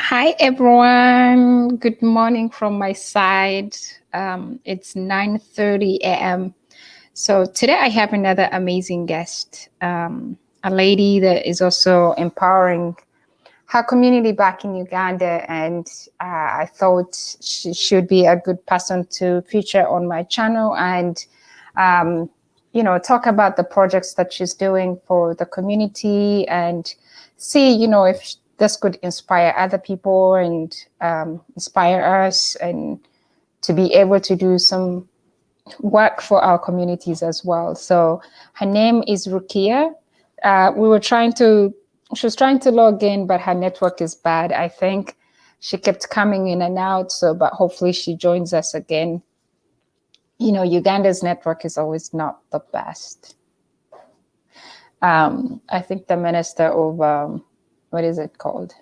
Hi everyone. Good morning from my side. It's 9:30 a.m. So today I have another amazing guest, a lady that is also empowering her community back in Uganda, and I thought she should be a good person to feature on my channel and talk about the projects that she's doing for the community and see, if this could inspire other people and inspire us and to be able to do some work for our communities as well. So her name is Rukia. She was trying to log in, but her network is bad. I think she kept coming in and out. So, but hopefully she joins us again. Uganda's network is always not the best. I think the minister of, what is it called?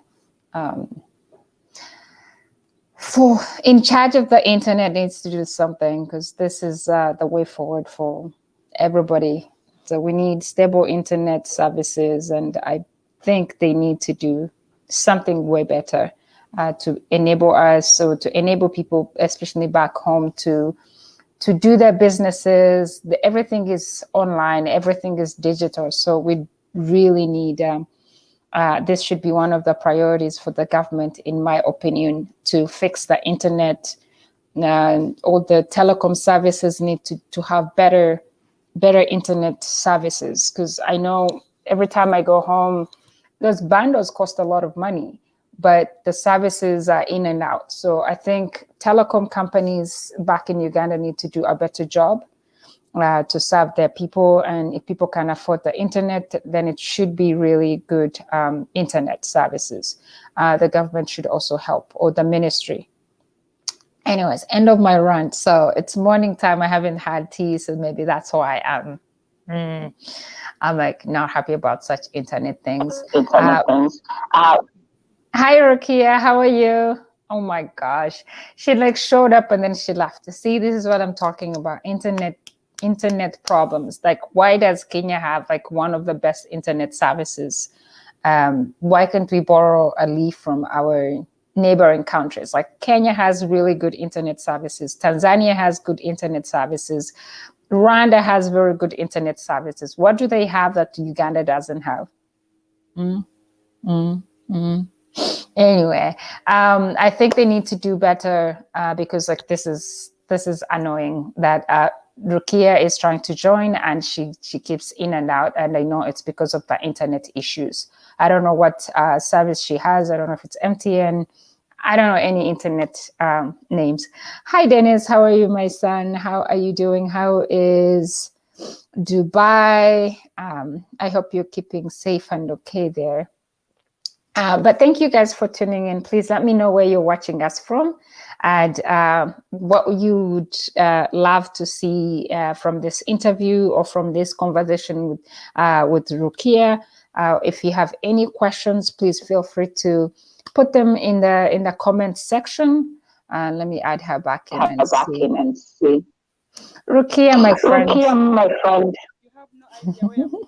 In charge of the internet needs to do something, because this is the way forward for everybody. So we need stable internet services, and I think they need to do something way better to enable us, or to enable people, especially back home, to do their businesses. Everything is online, everything is digital. So we really need, this should be one of the priorities for the government, in my opinion, to fix the internet. All the telecom services need to have better internet services, because I know every time I go home, those bundles cost a lot of money, but the services are in and out. So I think telecom companies back in Uganda need to do a better job to serve their people. And if people can afford the internet, then it should be really good internet services. The government should also help, or the ministry. Anyways, end of my rant. So it's morning time. I haven't had tea, so maybe that's why I'm like not happy about such internet things. Hi, Rukia, how are you? Oh my gosh, she like showed up and then she left. See, this is what I'm talking about. Internet problems. Like, why does Kenya have like one of the best internet services? Why can't we borrow a leaf from our neighboring countries? Like, Kenya has really good internet services. Tanzania has good internet services. Rwanda has very good internet services. What do they have that Uganda doesn't have? Anyway, I think they need to do better, because like this is annoying that Rukia is trying to join and she keeps in and out, and I know it's because of the internet issues. I don't know what service she has. I don't know if it's MTN. I don't know any internet names. Hi, Dennis. How are you, my son? How are you doing? How is Dubai? I hope you're keeping safe and okay there. But thank you guys for tuning in. Please let me know where you're watching us from, and what you would love to see from this interview or from this conversation with Rukia. If you have any questions, please feel free to put them in the comment section. Let me add her back in and see. Rukia, my friend. You have no idea where I'm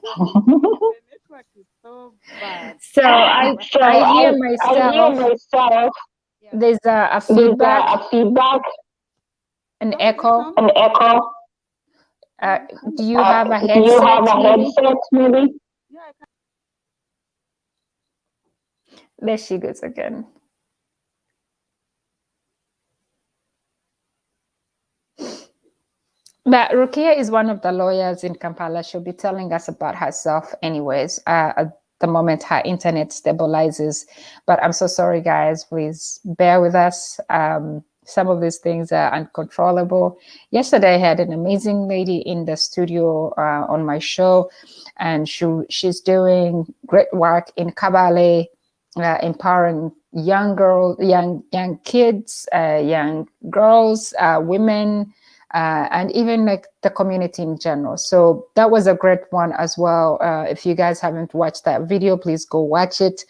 from. The network is so bad. So I hear myself. Yeah. There's a feedback, an echo. Do you have a headset? Maybe? Yeah, I can. There she goes again. But Rukia is one of the lawyers in Kampala. She'll be telling us about herself anyways. At the moment her internet stabilizes. But I'm so sorry, guys. Please bear with us. Some of these things are uncontrollable. Yesterday, I had an amazing lady in the studio on my show, and she's doing great work in Kabale, empowering young kids, young girls, women, and even like the community in general. So that was a great one as well. If you guys haven't watched that video, please go watch it.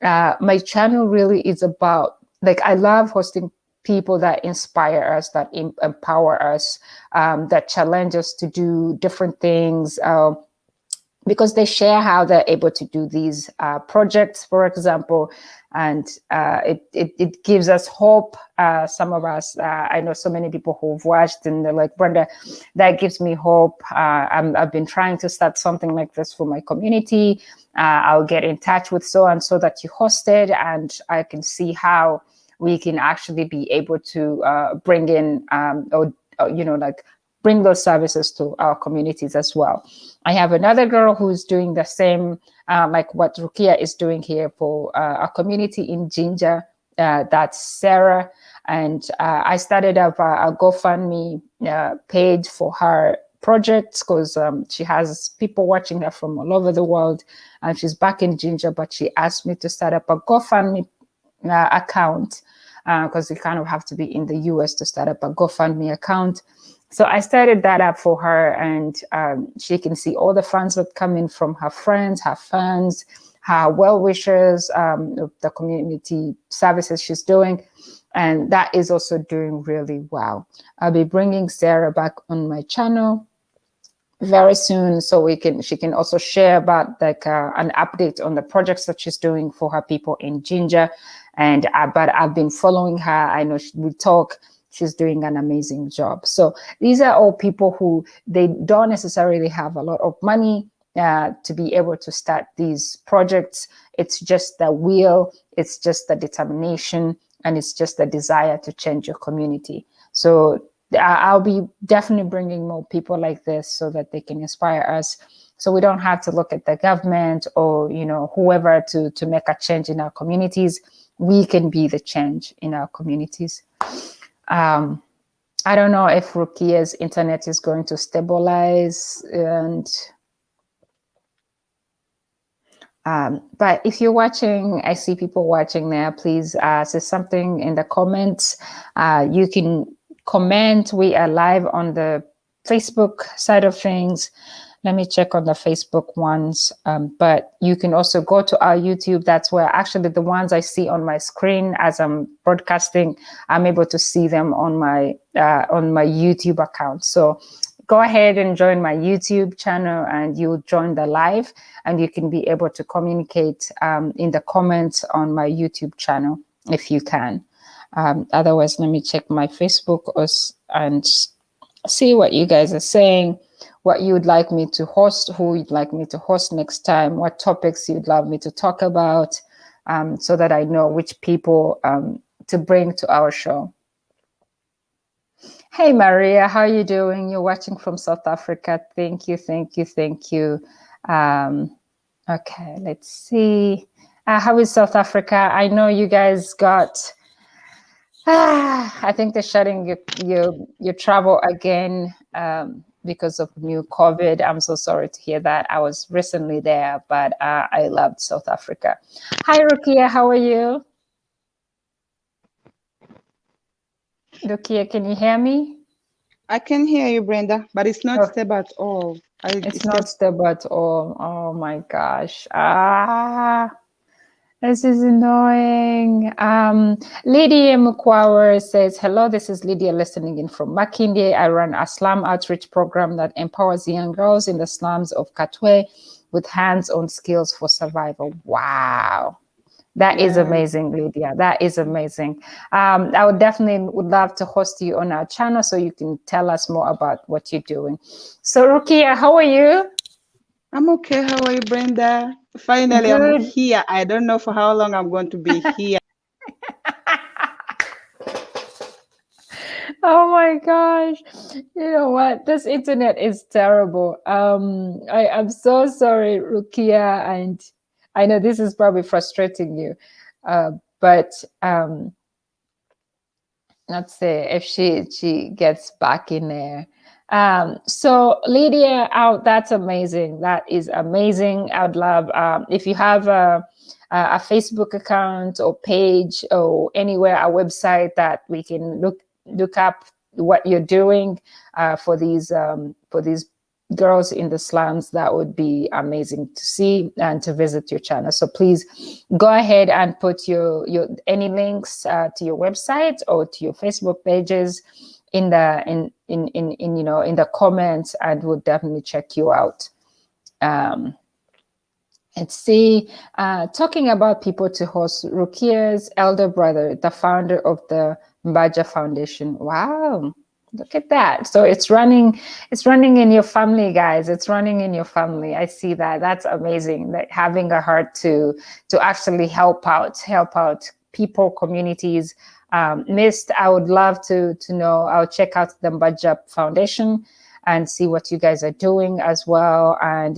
My channel really is about, like, I love hosting people that inspire us, that empower us, that challenge us to do different things, because they share how they're able to do these projects, for example, and it gives us hope. Some of us, I know so many people who've watched and they're like, Brenda, that gives me hope. I've been trying to start something like this for my community. I'll get in touch with so and so that you hosted, and I can see how we can actually be able to bring in like bring those services to our communities as well. I have another girl who's doing the same, like what Rukia is doing here for our community in Ginger. That's Sarah. And I started up a GoFundMe page for her projects because she has people watching her from all over the world, and she's back in Ginger, but she asked me to start up a GoFundMe account because you kind of have to be in the US to start up a GoFundMe account. So I started that up for her, and she can see all the funds that come in from her friends, her fans, her well-wishers, the community services she's doing. And that is also doing really well. I'll be bringing Sarah back on my channel very soon, so she can also share about like an update on the projects that she's doing for her people in Ginger. And but I've been following her. I know we talk. She's doing an amazing job. So these are all people who they don't necessarily have a lot of money to be able to start these projects. It's just the will, it's just the determination, and it's just the desire to change your community. So I'll be definitely bringing more people like this so that they can inspire us. So we don't have to look at the government or whoever to make a change in our communities. We can be the change in our communities. I don't know if Rukia's internet is going to stabilize, and but if you're watching, I see people watching there, please say something in the comments. You can comment. We are live on the Facebook side of things. Let me check on the Facebook ones. But you can also go to our YouTube. That's where actually the ones I see on my screen as I'm broadcasting, I'm able to see them on my YouTube account. So go ahead and join my YouTube channel, and you'll join the live, and you can be able to communicate in the comments on my YouTube channel if you can. Otherwise, let me check my Facebook and see what you guys are saying, what you would like me to host, who you'd like me to host next time, what topics you'd love me to talk about, so that I know which people to bring to our show. Hey, Maria, how are you doing? You're watching from South Africa. Thank you, thank you, thank you. Okay, let's see. How is South Africa? I know you guys got... I think they're shutting your travel again because of new COVID. I'm so sorry to hear that. I was recently there, but I loved South Africa. Hi, Rukia, how are you? Rukia, can you hear me? I can hear you, Brenda, but it's not stable at all. It's not stable at all. Oh my gosh. This is annoying. Lydia Mukwawa says, hello, this is Lydia listening in from Makindye. I run a slum outreach program that empowers young girls in the slums of Katwe with hands-on skills for survival. Wow. That is amazing, Lydia. That is amazing. I would love to host you on our channel so you can tell us more about what you're doing. So, Rukia, how are you? I'm okay. How are you, Brenda? Finally, Good. I'm here. I don't know for how long I'm going to be here. Oh my gosh. You know what? This internet is terrible. I'm so sorry, Rukia, and I know this is probably frustrating you. But let's see if she gets back in there. So Lydia, that's amazing. That is amazing. I'd love if you have a Facebook account or page or anywhere, a website that we can look up what you're doing for these girls in the slums. That would be amazing to see and to visit your channel. So please go ahead and put your any links to your website or to your Facebook pages in the comments, and we'll definitely check you out. Let's see, talking about people to host, Rukia's elder brother, the founder of the Mbaja Foundation. Wow, look at that. So it's running in your family, guys. It's running in your family. I see that. That's amazing. That having a heart to actually help out people, communities. Missed, I would love to know. I'll check out the Mbaja Foundation and see what you guys are doing as well. And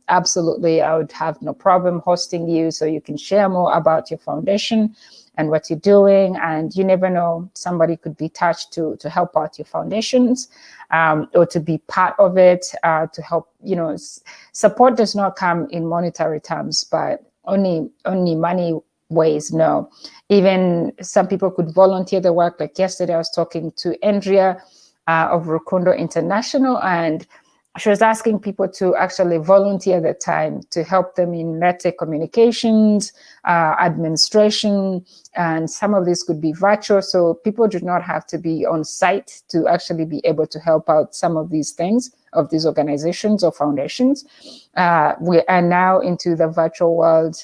absolutely, I would have no problem hosting you so you can share more about your foundation and what you're doing. And you never know, somebody could be touched to help out your foundations, or to be part of it, to help. Support does not come in monetary terms, but only money ways. No, even some people could volunteer the work. Like yesterday, I was talking to Andrea of Rukundo International, and she was asking people to actually volunteer their time to help them in, let's say, communications, administration, and some of this could be virtual. So people do not have to be on site to actually be able to help out some of these things, of these organizations or foundations. We are now into the virtual world.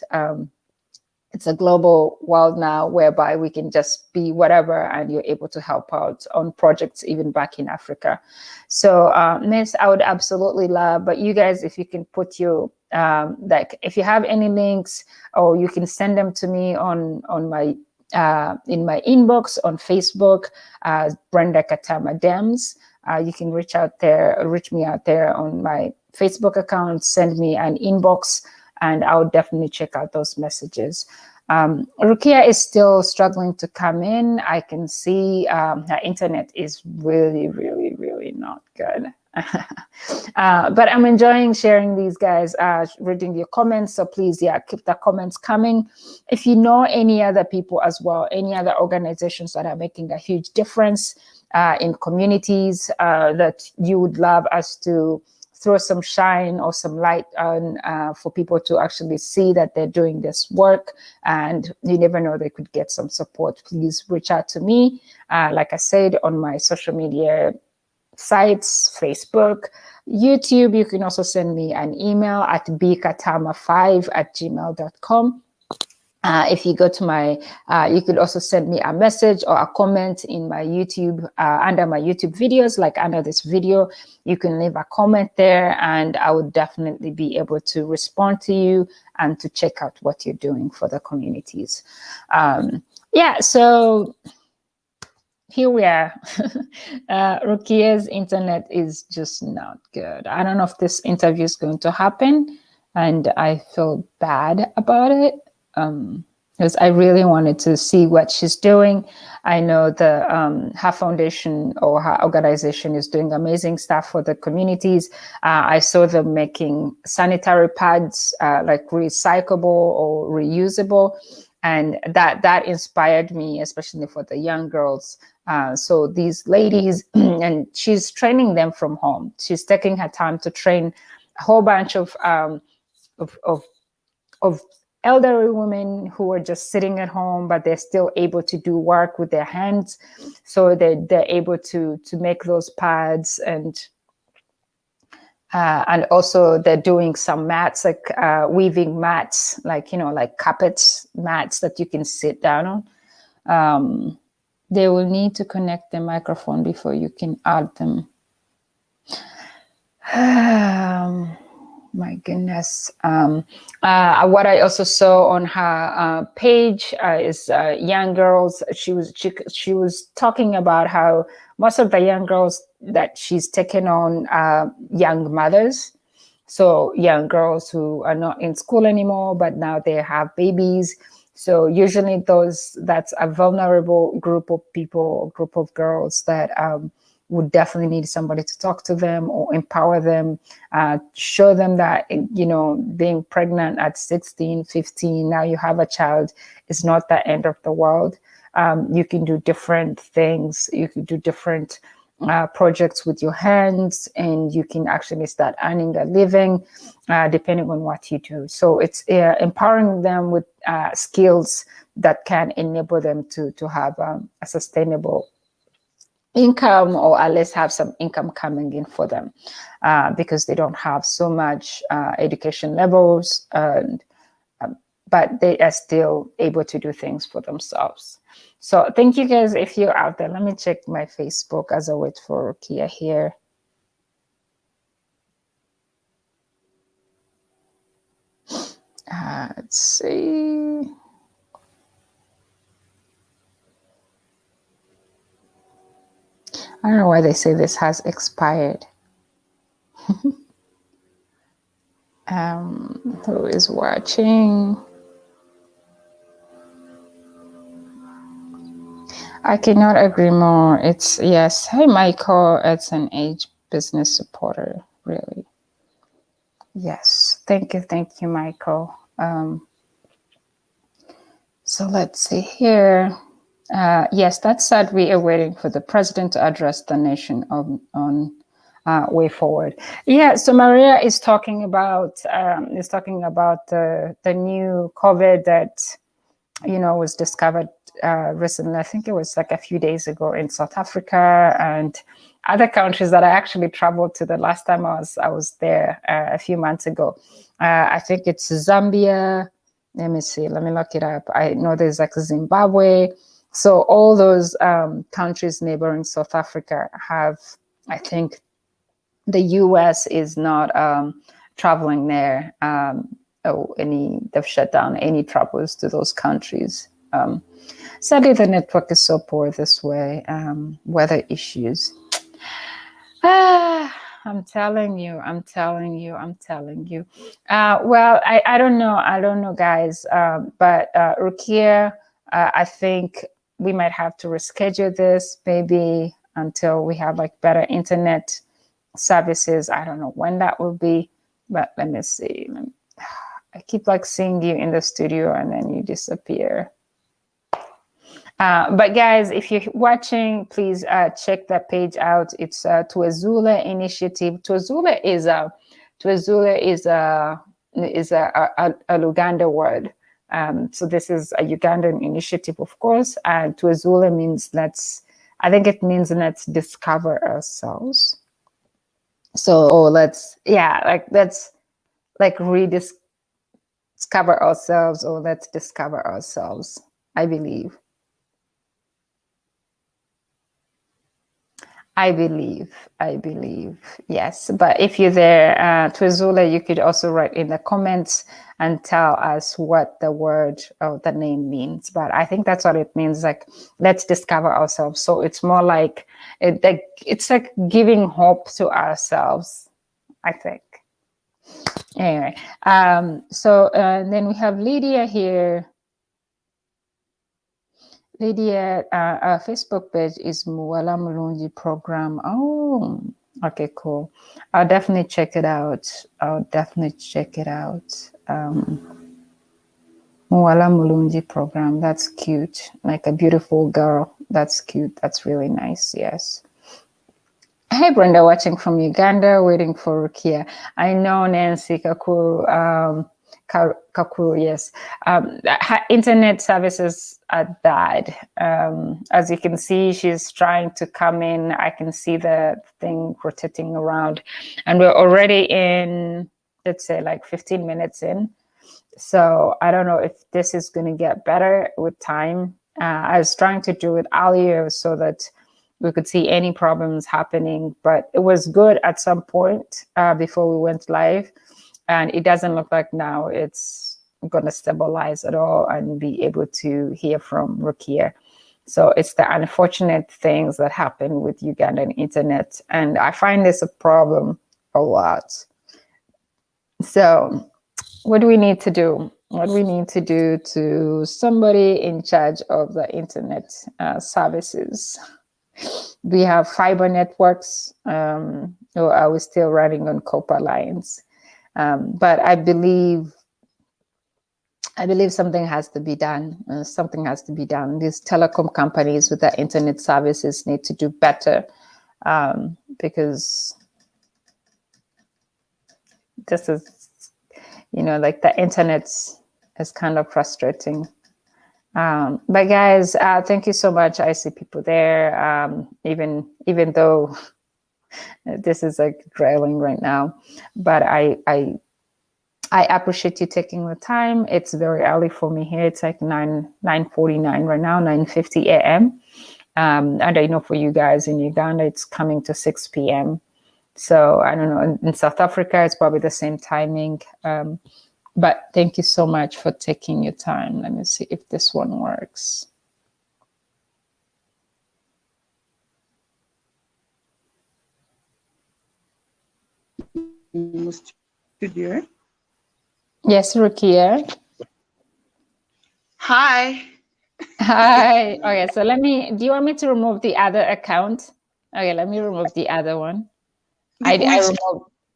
It's a global world now whereby we can just be whatever and you're able to help out on projects even back in Africa. So Miss, I would absolutely love, but you guys, if you can put your, like if you have any links, or you can send them to me on my, in my inbox on Facebook, Brenda Katama Dems. You can reach me out there on my Facebook account, send me an inbox, and I'll definitely check out those messages. Rukia is still struggling to come in. I can see her internet is really, really, really not good. But I'm enjoying sharing these, guys, reading your comments. So please, keep the comments coming. If you know any other people as well, any other organizations that are making a huge difference in communities that you would love us to throw some shine or some light on, for people to actually see that they're doing this work, and you never know, they could get some support, please reach out to me. Like I said, on my social media sites, Facebook, YouTube. You can also send me an email at bkatama5@gmail.com. If you go to my, you could also send me a message or a comment in my YouTube, under my YouTube videos, like under this video. You can leave a comment there, and I would definitely be able to respond to you and to check out what you're doing for the communities. So here we are. Rukia's internet is just not good. I don't know if this interview is going to happen, and I feel bad about it. Because I really wanted to see what she's doing. I know her foundation or her organization is doing amazing stuff for the communities. I saw them making sanitary pads, like recyclable or reusable, and that inspired me, especially for the young girls. So these ladies, and she's training them from home. She's taking her time to train a whole bunch of elderly women who are just sitting at home, but they're still able to do work with their hands. So they're able to make those pads, and also they're doing some mats, like weaving mats, like carpets, mats that you can sit down on. They will need to connect the microphone before you can add them. My goodness. What I also saw on her page is young girls. She was talking about how most of the young girls that she's taken on are young mothers. So young girls who are not in school anymore, but now they have babies. So usually that's a vulnerable group of people, group of girls that would definitely need somebody to talk to them or empower them, show them that, being pregnant at 16, 15, now you have a child, is not the end of the world. You can do different things. You can do different projects with your hands, and you can actually start earning a living, depending on what you do. So it's empowering them with skills that can enable them to have a sustainable income, or at least have some income coming in for them, because they don't have so much education levels, and but they are still able to do things for themselves. So thank you guys if you're out there. Let me check my Facebook as I wait for Rukia here. Let's see. I don't know why they say this has expired. Who is watching? I cannot agree more. It's yes. Hi, Michael. It's an age business supporter. Really. Yes. Thank you, Michael. So let's see here. Yes, that said, we are waiting for the president to address the nation on way forward. Yeah. So Maria is talking about the new COVID that was discovered recently. I think it was like a few days ago in South Africa and other countries that I actually traveled to the last time I was there a few months ago. I think it's Zambia. Let me see. Let me look it up. I know there's like Zimbabwe. So all those countries neighboring South Africa have, I think, the U.S. is not traveling there. They've shut down any travels to those countries. Sadly, the network is so poor this way. Weather issues. I'm telling you. Well, I don't know, guys. But Rukia, I think we might have to reschedule this maybe until we have like better internet services. I don't know when that will be, but let me see. I keep like seeing you in the studio and then you disappear. But guys, if you're watching, please check that page out. It's Tuezuule Initiative. Tuezuule is a Luganda word. So this is a Ugandan initiative, of course. And Tuezuule means let's discover ourselves. So let's rediscover ourselves, or let's discover ourselves, I believe. I believe, yes. But if you're there, Tuezuule, you could also write in the comments and tell us what the word or the name means. But I think that's what it means, like, let's discover ourselves. So it's more like, it's like giving hope to ourselves, I think. Anyway, so then we have Lydia here. Lydia, our Facebook page is Muwala Mulungi Program. Oh, okay, cool. I'll definitely check it out. Muwala Mulungi Program. That's cute. Like a beautiful girl. That's cute. That's really nice. Yes. Hey, Brenda, watching from Uganda, waiting for Rukia. I know Nancy Kakuru. Kakuru, yes. Internet services are bad. As you can see, she's trying to come in. I can see the thing rotating around. And we're already in, let's say, like 15 minutes in. So I don't know if this is going to get better with time. I was trying to do it earlier so that we could see any problems happening, but it was good at some point before we went live. And it doesn't look like now it's going to stabilize at all and be able to hear from Rukia. So it's the unfortunate things that happen with Ugandan internet. And I find this a problem a lot. So what do we need to do? What we need to do to somebody in charge of the internet services? We have fiber networks, or are we still running on copper lines? But I believe something has to be done. Something has to be done. These telecom companies with their internet services need to do better, because this is, like, the internet is kind of frustrating. But guys, thank you so much. I see people there. Even though this is like drailing right now, but I appreciate you taking the time. It's very early for me here. It's like 9:49 right now, 9:50 a.m. And I know for you guys in Uganda, it's coming to 6 p.m. So I don't know. In South Africa, it's probably the same timing. But thank you so much for taking your time. Let me see if this one works. Studio. Yes, Rukia. Hi. Hi. Okay, so do you want me to remove the other account? Okay, let me remove the other one. I removed.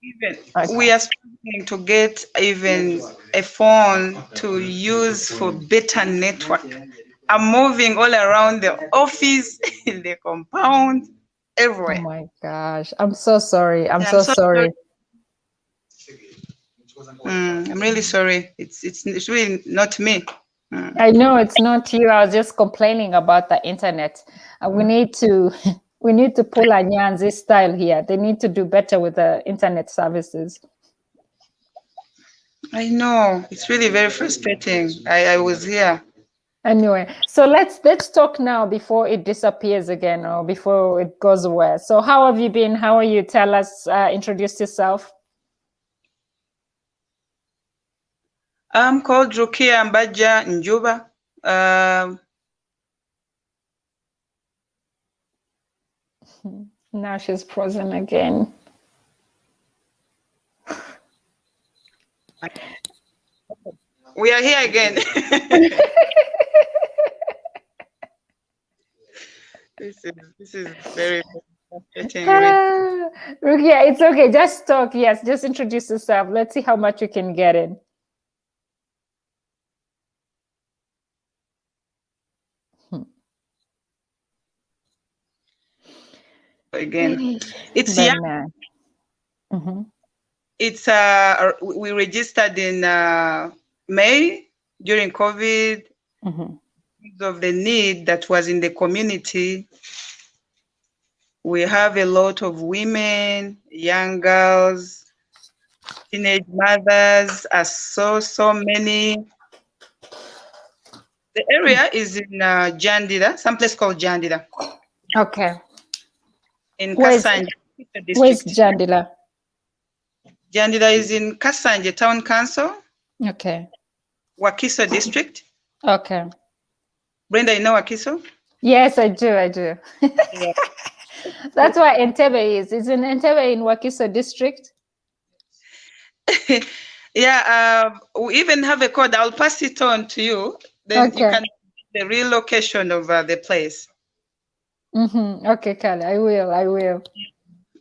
Even Okay. we are struggling to get even a phone to use for better network. I'm moving all around the office, in the compound, Oh everywhere. my gosh. I'm so sorry. I'm Yeah, so sorry. I'm really sorry. It's really not me. I know it's not you. I was just complaining about the internet. We need to we need to pull a Nyanzi style here. They need to do better with the internet services. I know. It's really very frustrating. I was here. Anyway, so let's talk now before it disappears again or before it goes away. So how have you been? How are you? Tell us, introduce yourself. I'm called Rukia Mbaja Njuba. Now she's frozen again. We are here again. This is very frustrating. Rukia, it's okay. Just talk. Yes, just introduce yourself. Let's see how much you can get in. Again, it's But young. Mm-hmm. It's we registered in May during COVID because of the need that was in the community. We have a lot of women, young girls, teenage mothers, are so many. The area is in Jandira, someplace called Jandira. Okay. In Kasanje district. Where's Jandila? Jandira is in Kasanje Town Council. Okay. Wakiso district. Okay. Brenda, you know Wakiso? Yes, I do. Yeah. That's why Entebbe is. It's in Entebbe in Wakiso district. Yeah, we even have a code. I'll pass it on to you. Then you can the real location of the place. Okay, Kali, I will.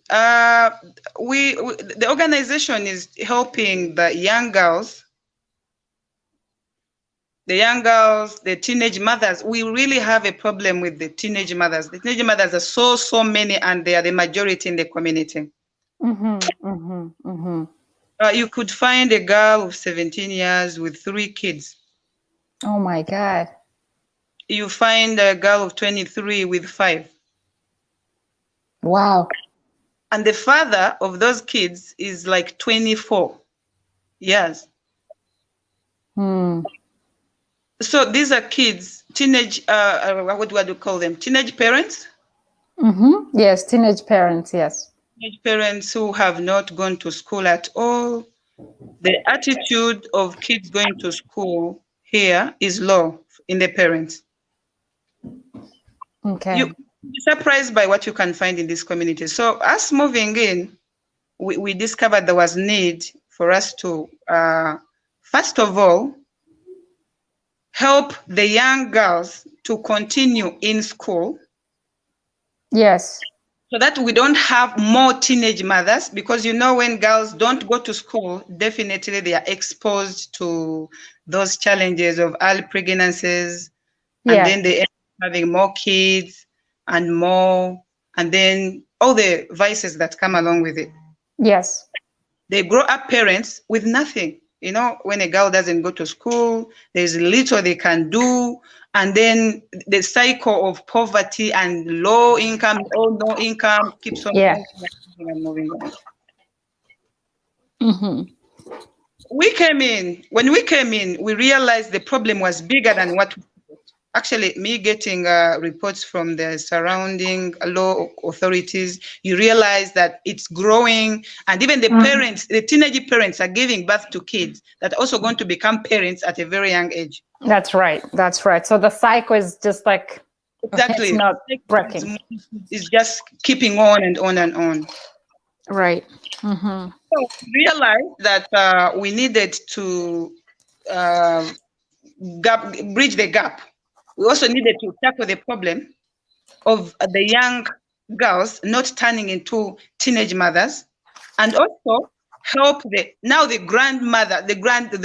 The organization is helping the young girls, the teenage mothers. We really have a problem with the teenage mothers. The teenage mothers are so many, and they are the majority in the community. You could find a girl of 17 years with 3 kids. Oh my God. You find a girl of 23 with 5. Wow. And the father of those kids is like 24 years. So these are kids, teenage, what do you call them? Teenage parents? Yes, teenage parents, yes. Teenage parents who have not gone to school at all. The attitude of kids going to school here is low in the parents. Okay. You're surprised by what you can find in this community. So us moving in, we discovered there was need for us to, first of all, help the young girls to continue in school. Yes. So that we don't have more teenage mothers, because when girls don't go to school, definitely they are exposed to those challenges of early pregnancies, and then they end up having more kids and then all the vices that come along with it. Yes. They grow up parents with nothing. You know, when a girl doesn't go to school, there's little they can do. And then the cycle of poverty and low income or no income keeps on Yeah. moving and moving on. Mm-hmm. When we came in, we realized the problem was bigger than what we thought. Actually, me getting reports from the surrounding law authorities, you realize that it's growing, and even the parents, the teenage parents are giving birth to kids that are also going to become parents at a very young age. That's right. That's right. So the cycle is just like, Exactly. it's not breaking. It's just keeping on and on and on. Right. Mm-hmm. So we realized that we needed to uh, bridge the gap. We also needed to tackle the problem of the young girls not turning into teenage mothers, and also help the grandmother, the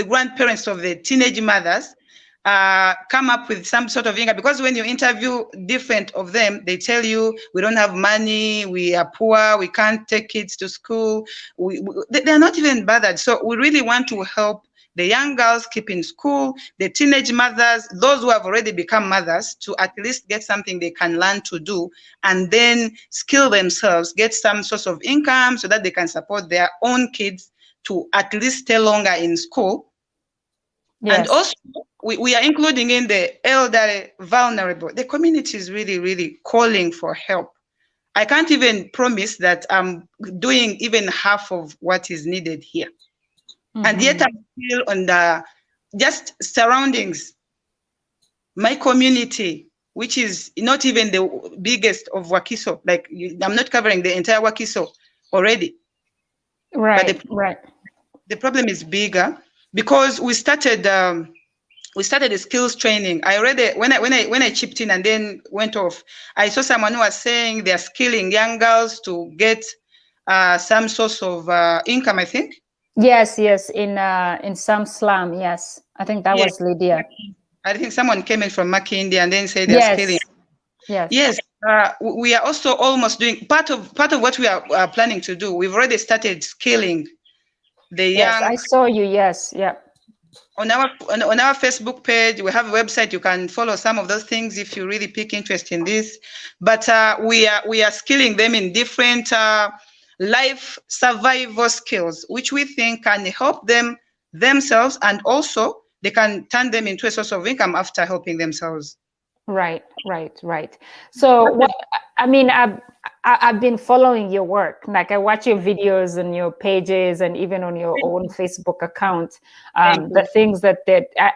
grandparents of the teenage mothers come up with some sort of income. Because when you interview different of them, they tell you, we don't have money, we are poor, we can't take kids to school. They're not even bothered. So we really want to help the young girls keep in school, the teenage mothers, those who have already become mothers, to at least get something they can learn to do, and then skill themselves, get some source of income so that they can support their own kids to at least stay longer in school. Yes. And also, we are including in the elderly, vulnerable. The community is really, really calling for help. I can't even promise that I'm doing even half of what is needed here. Mm-hmm. And yet I'm still on the just surroundings. My community, which is not even the biggest of Wakiso, like I'm not covering the entire Wakiso already. Right, but the problem is bigger because we started the skills training. I already when I chipped in and then went off, I saw someone who was saying they're skilling young girls to get some source of income, I think. Yes, in some slum. Yes, I think that was Lydia. I think someone came in from Maki, India, and then said they're skilling. Yes. We are also almost doing part of what we are planning to do. We've already started skilling the young. Yes, I saw you. Yes, yeah. On our Facebook page, we have a website. You can follow some of those things if you really pick interest in this. But we are skilling them in different life survival skills, which we think can help them themselves, and also they can turn them into a source of income after helping themselves. Right. So what I mean, I've been following your work. Like I watch your videos and your pages, and even on your own Facebook account. The things that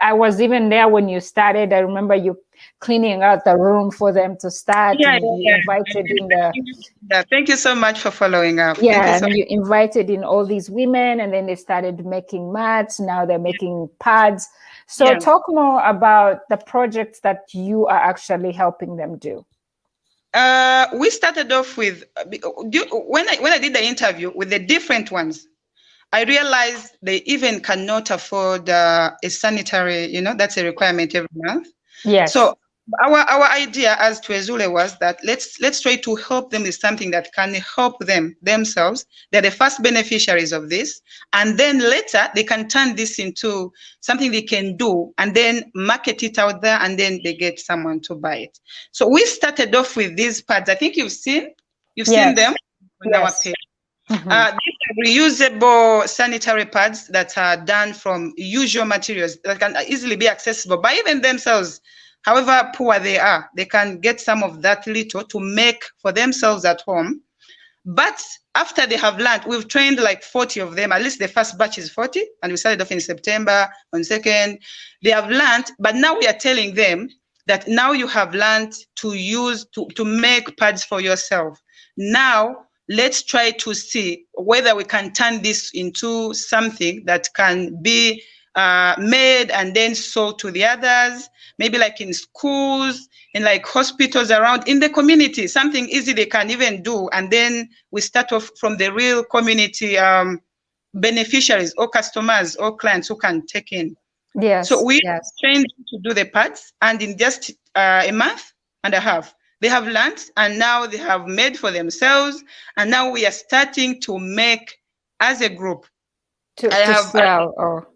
I was even there when you started. I remember you cleaning out the room for them to start. Yeah, and you invited in the. Thank you so much for following up. Yeah, and you invited in all these women, and then they started making mats. Now they're making pads. So talk more about the projects that you are actually helping them do. We started off with when I did the interview with the different ones, I realized they even cannot afford a sanitary. That's a requirement every month. Yes. So our idea as Tuezuule was that let's try to help them with something that can help them themselves. They're the first beneficiaries of this, and then later they can turn this into something they can do and then market it out there, and then they get someone to buy it. So we started off with these pads. I think you've seen them on our page. Mm-hmm. These are reusable sanitary pads that are done from usual materials that can easily be accessible by even themselves. However poor they are, they can get some of that little to make for themselves at home. But after they have learned, we've trained like 40 of them, at least the first batch is 40, and we started off in September on 2nd. They have learned, but now we are telling them that now you have learned to make pads for yourself. Now, let's try to see whether we can turn this into something that can be made and then sold to the others, maybe like in schools, in like hospitals around, in the community, something easy they can even do. And then we start off from the real community beneficiaries or customers or clients who can take in. Yes. So we trained to do the pads, and in just a month and a half, they have learned, and now they have made for themselves. And now we are starting to make as a group. To sell or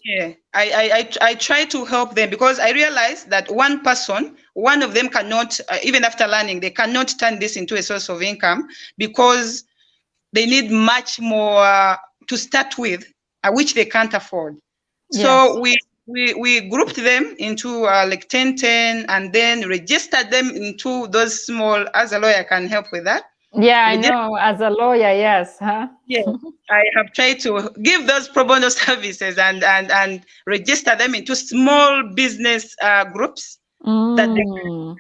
Yeah, I try to help them because I realize that one person, one of them cannot, even after learning, they cannot turn this into a source of income because they need much more to start with, which they can't afford. Yes. So we grouped them into like 10, and then registered them into those small, as a lawyer I can help with that. Yeah, I Register, know. As a lawyer, yes. Huh? yeah, I have tried to give those pro bono services and register them into small business groups that they Mm.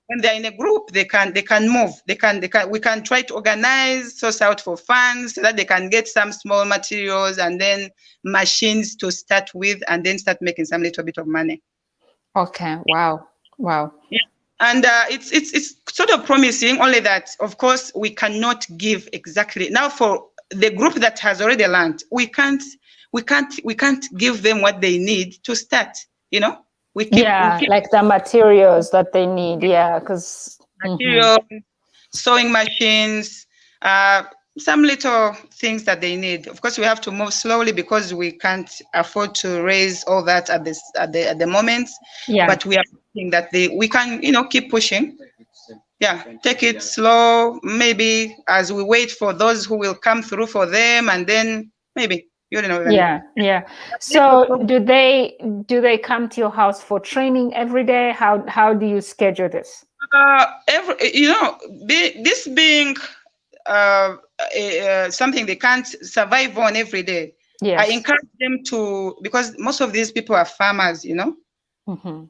when they're in a group, they can move. We can try to organize, source out for funds so that they can get some small materials and then machines to start with, and then start making some little bit of money. Okay. Wow. Wow. Yeah. And it's sort of promising, only that of course we cannot give exactly now for the group that has already learned. We can't give them what they need to start. We Yeah, keep like the materials that they need. Yeah, because. materials, sewing machines, uh, some little things that they need. Of course, we have to move slowly because we can't afford to raise all that at the moment. Yeah. But we are hoping that we can keep pushing. Yeah, take it slow. Maybe as we wait for those who will come through for them, and then maybe you don't know. Yeah, yeah. So do they come to your house for training every day? How do you schedule this? This being something they can't survive on every day. I Yes. encourage them to, because most of these people are farmers, Mm-hmm.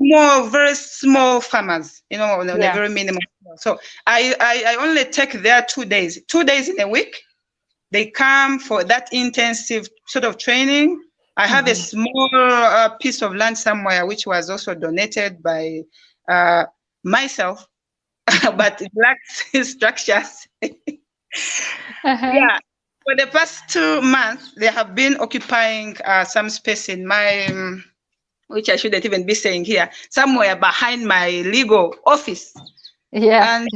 more very small farmers, on a Yeah. very minimum. So I only take their 2 days in a week. They come for that intensive sort of training. I have a small piece of land somewhere which was also donated by myself, but it lacks structures. Uh-huh. Yeah, for the past 2 months, they have been occupying some space in my, which I shouldn't even be saying here, somewhere behind my legal office. Yeah. And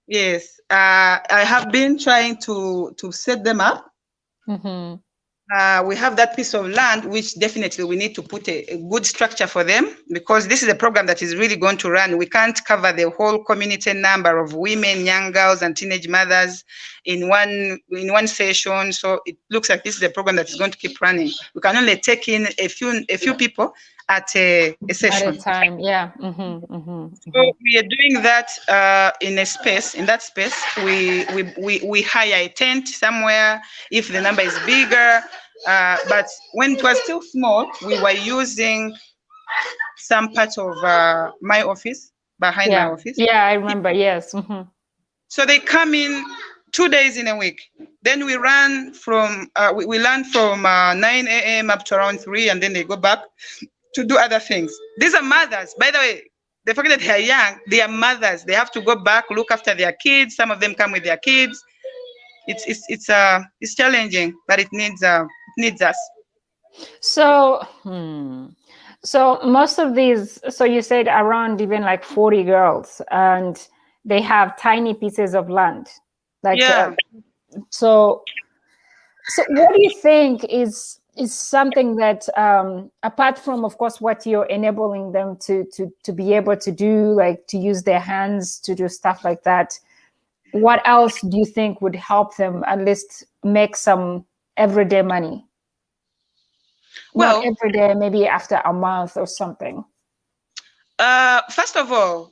yes, I have been trying to set them up. Mm-hmm. We have that piece of land, which definitely we need to put a good structure for them, because this is a program that is really going to run. We can't cover the whole community number of women, young girls, and teenage mothers in one session. So it looks like this is a program that is going to keep running. We can only take in a few people at a At a session. time. Yeah. Mm-hmm. Mm-hmm. So we are doing that in a space. In that space, we hire a tent somewhere if the number is bigger. But when it was still small, we were using some part of my office, behind my Yeah. office. Yeah, I remember. Yes. Mm-hmm. So they come in 2 days in a week. Then we run from we learn from 9 a.m. up to around 3, and then they go back to do other things. These are mothers, by the way. The fact that they are young, they are mothers. They have to go back, look after their kids. Some of them come with their kids. It's challenging, but it needs us. So, so most of these, so you said around even like 40 girls, and they have tiny pieces of land. Like, Yeah. So what do you think is something that, apart from, of course, what you're enabling them to be able to do, like to use their hands to do stuff like that, what else do you think would help them at least make some everyday money? Well, Not every day, maybe after a month or something. first of all,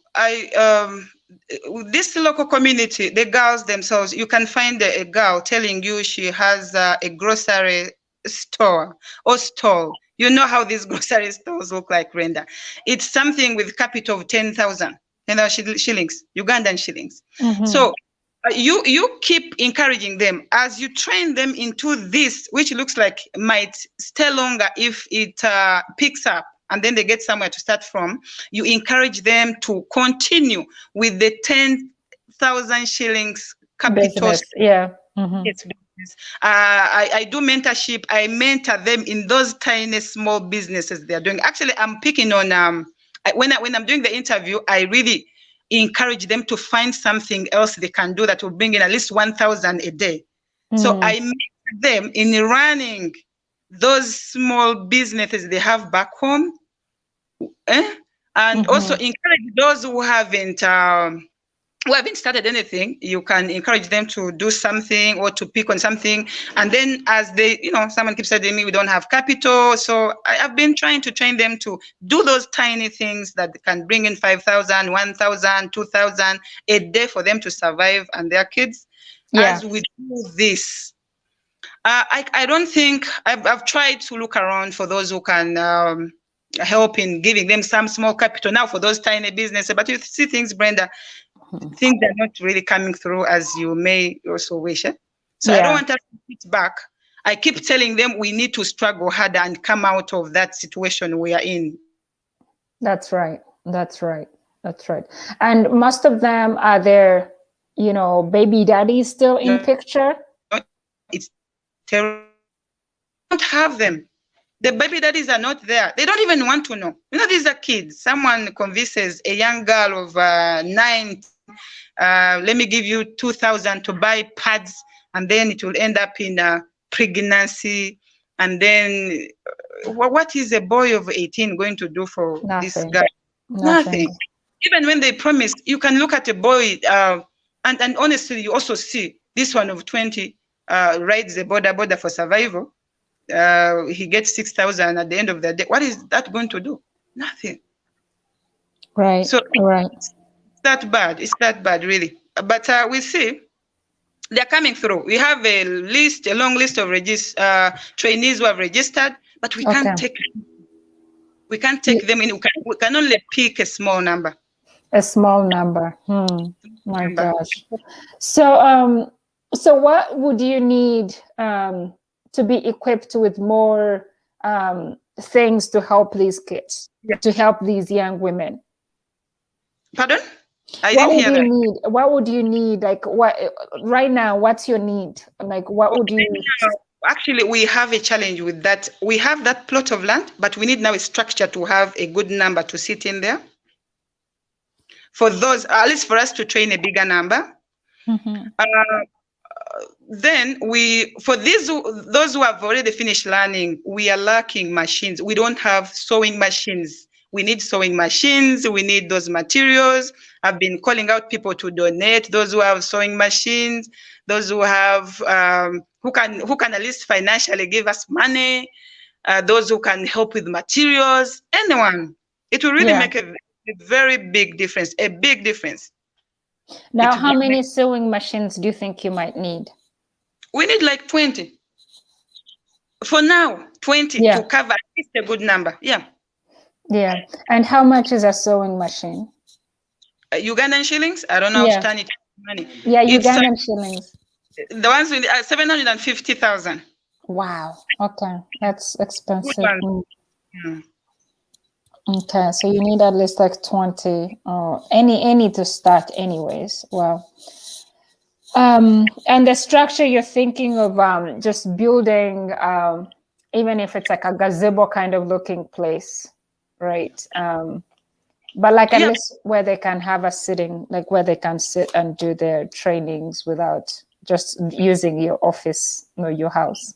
this local community, the girls themselves, you can find a girl telling you she has a grocery store or stall. You know how these grocery stores look like, Brenda. It's something with capital of 10,000, shillings, Ugandan shillings. So you keep encouraging them as you train them into this, which looks like might stay longer if it picks up, and then they get somewhere to start from. You encourage them to continue with the 10,000 shillings capital. Business, yeah. Yes, business. I do mentorship. I mentor them in those tiny small businesses they are doing. Actually, I'm picking on when I'm doing the interview, I really encourage them to find something else they can do that will bring in at least 1,000 a day. So I mentor them in running those small businesses they have back home, and also encourage those who haven't started anything. You can encourage them to do something or to pick on something. And then as they, someone keeps telling me we don't have capital. So I've been trying to train them to do those tiny things that can bring in 5,000, 1,000, 2,000 a day for them to survive and their kids. Yeah. As we do this, I don't think I've tried to look around for those who can help in giving them some small capital now for those tiny businesses. But you see things, Brenda, things are not really coming through as you may also wish. So I don't want us to sit back. I keep telling them we need to struggle harder and come out of that situation we are in. That's right. That's right. That's right. And most of them are their, baby daddies still in picture? It's terrible. Don't have them. The baby daddies are not there. They don't even want to know. These are kids. Someone convinces a young girl of 9, let me give you 2,000 to buy pads, and then it will end up in pregnancy. And then what is a boy of 18 going to do for this guy? Nothing. Even when they promise, you can look at a boy, and honestly, you also see this one of 20 rides the border for survival. He gets 6,000 at the end of the day. What is that going to do? Nothing. Right. So right. It's that bad. It's that bad, really. But we see they're coming through. We have a long list of trainees who have registered, but we can't take them in. We can only pick a small number. A small number. My gosh. So what would you need to be equipped with more things to help these kids, to help these young women? Pardon? What would you need? Like, what right now? What's your need? Like, what would you? Actually, we have a challenge with that. We have that plot of land, but we need now a structure to have a good number to sit in there. For those, at least for us to train a bigger number. Then for those who have already finished learning, we are lacking machines. We don't have sewing machines. We need sewing machines. We need those materials. I've been calling out people to donate. Those who have sewing machines, those who have who can at least financially give us money. Those who can help with materials. Anyone. It will really make a very big difference. A big difference. Now, how many sewing machines do you think you might need? We need like 20. For now, 20 to cover at least a good number. Yeah. Yeah. And how much is a sewing machine? Ugandan shillings? I don't know how to turn it into money. Yeah, Ugandan shillings. The ones with 750,000. Wow. Okay. That's expensive. Okay, so you need at least like 20 or any to start anyways. Wow. And the structure you're thinking of just building, even if it's like a gazebo kind of looking place, right? But like at least where they can have a sitting, like where they can sit and do their trainings without just using your office or your house.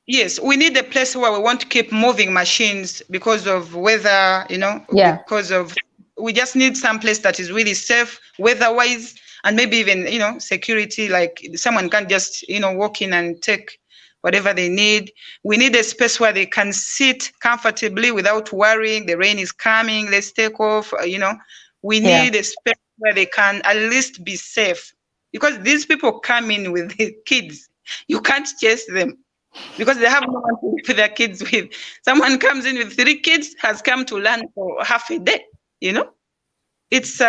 Yes, we need a place where we want to keep moving machines because of weather, because of, we just need some place that is really safe weather-wise, and maybe even, security, like someone can just, walk in and take whatever they need. We need a space where they can sit comfortably without worrying the rain is coming, let's take off, We need a space where they can at least be safe, because these people come in with their kids. You can't chase them, because they have no one to leave their kids with. Someone comes in with 3 kids, has come to learn for half a day, It's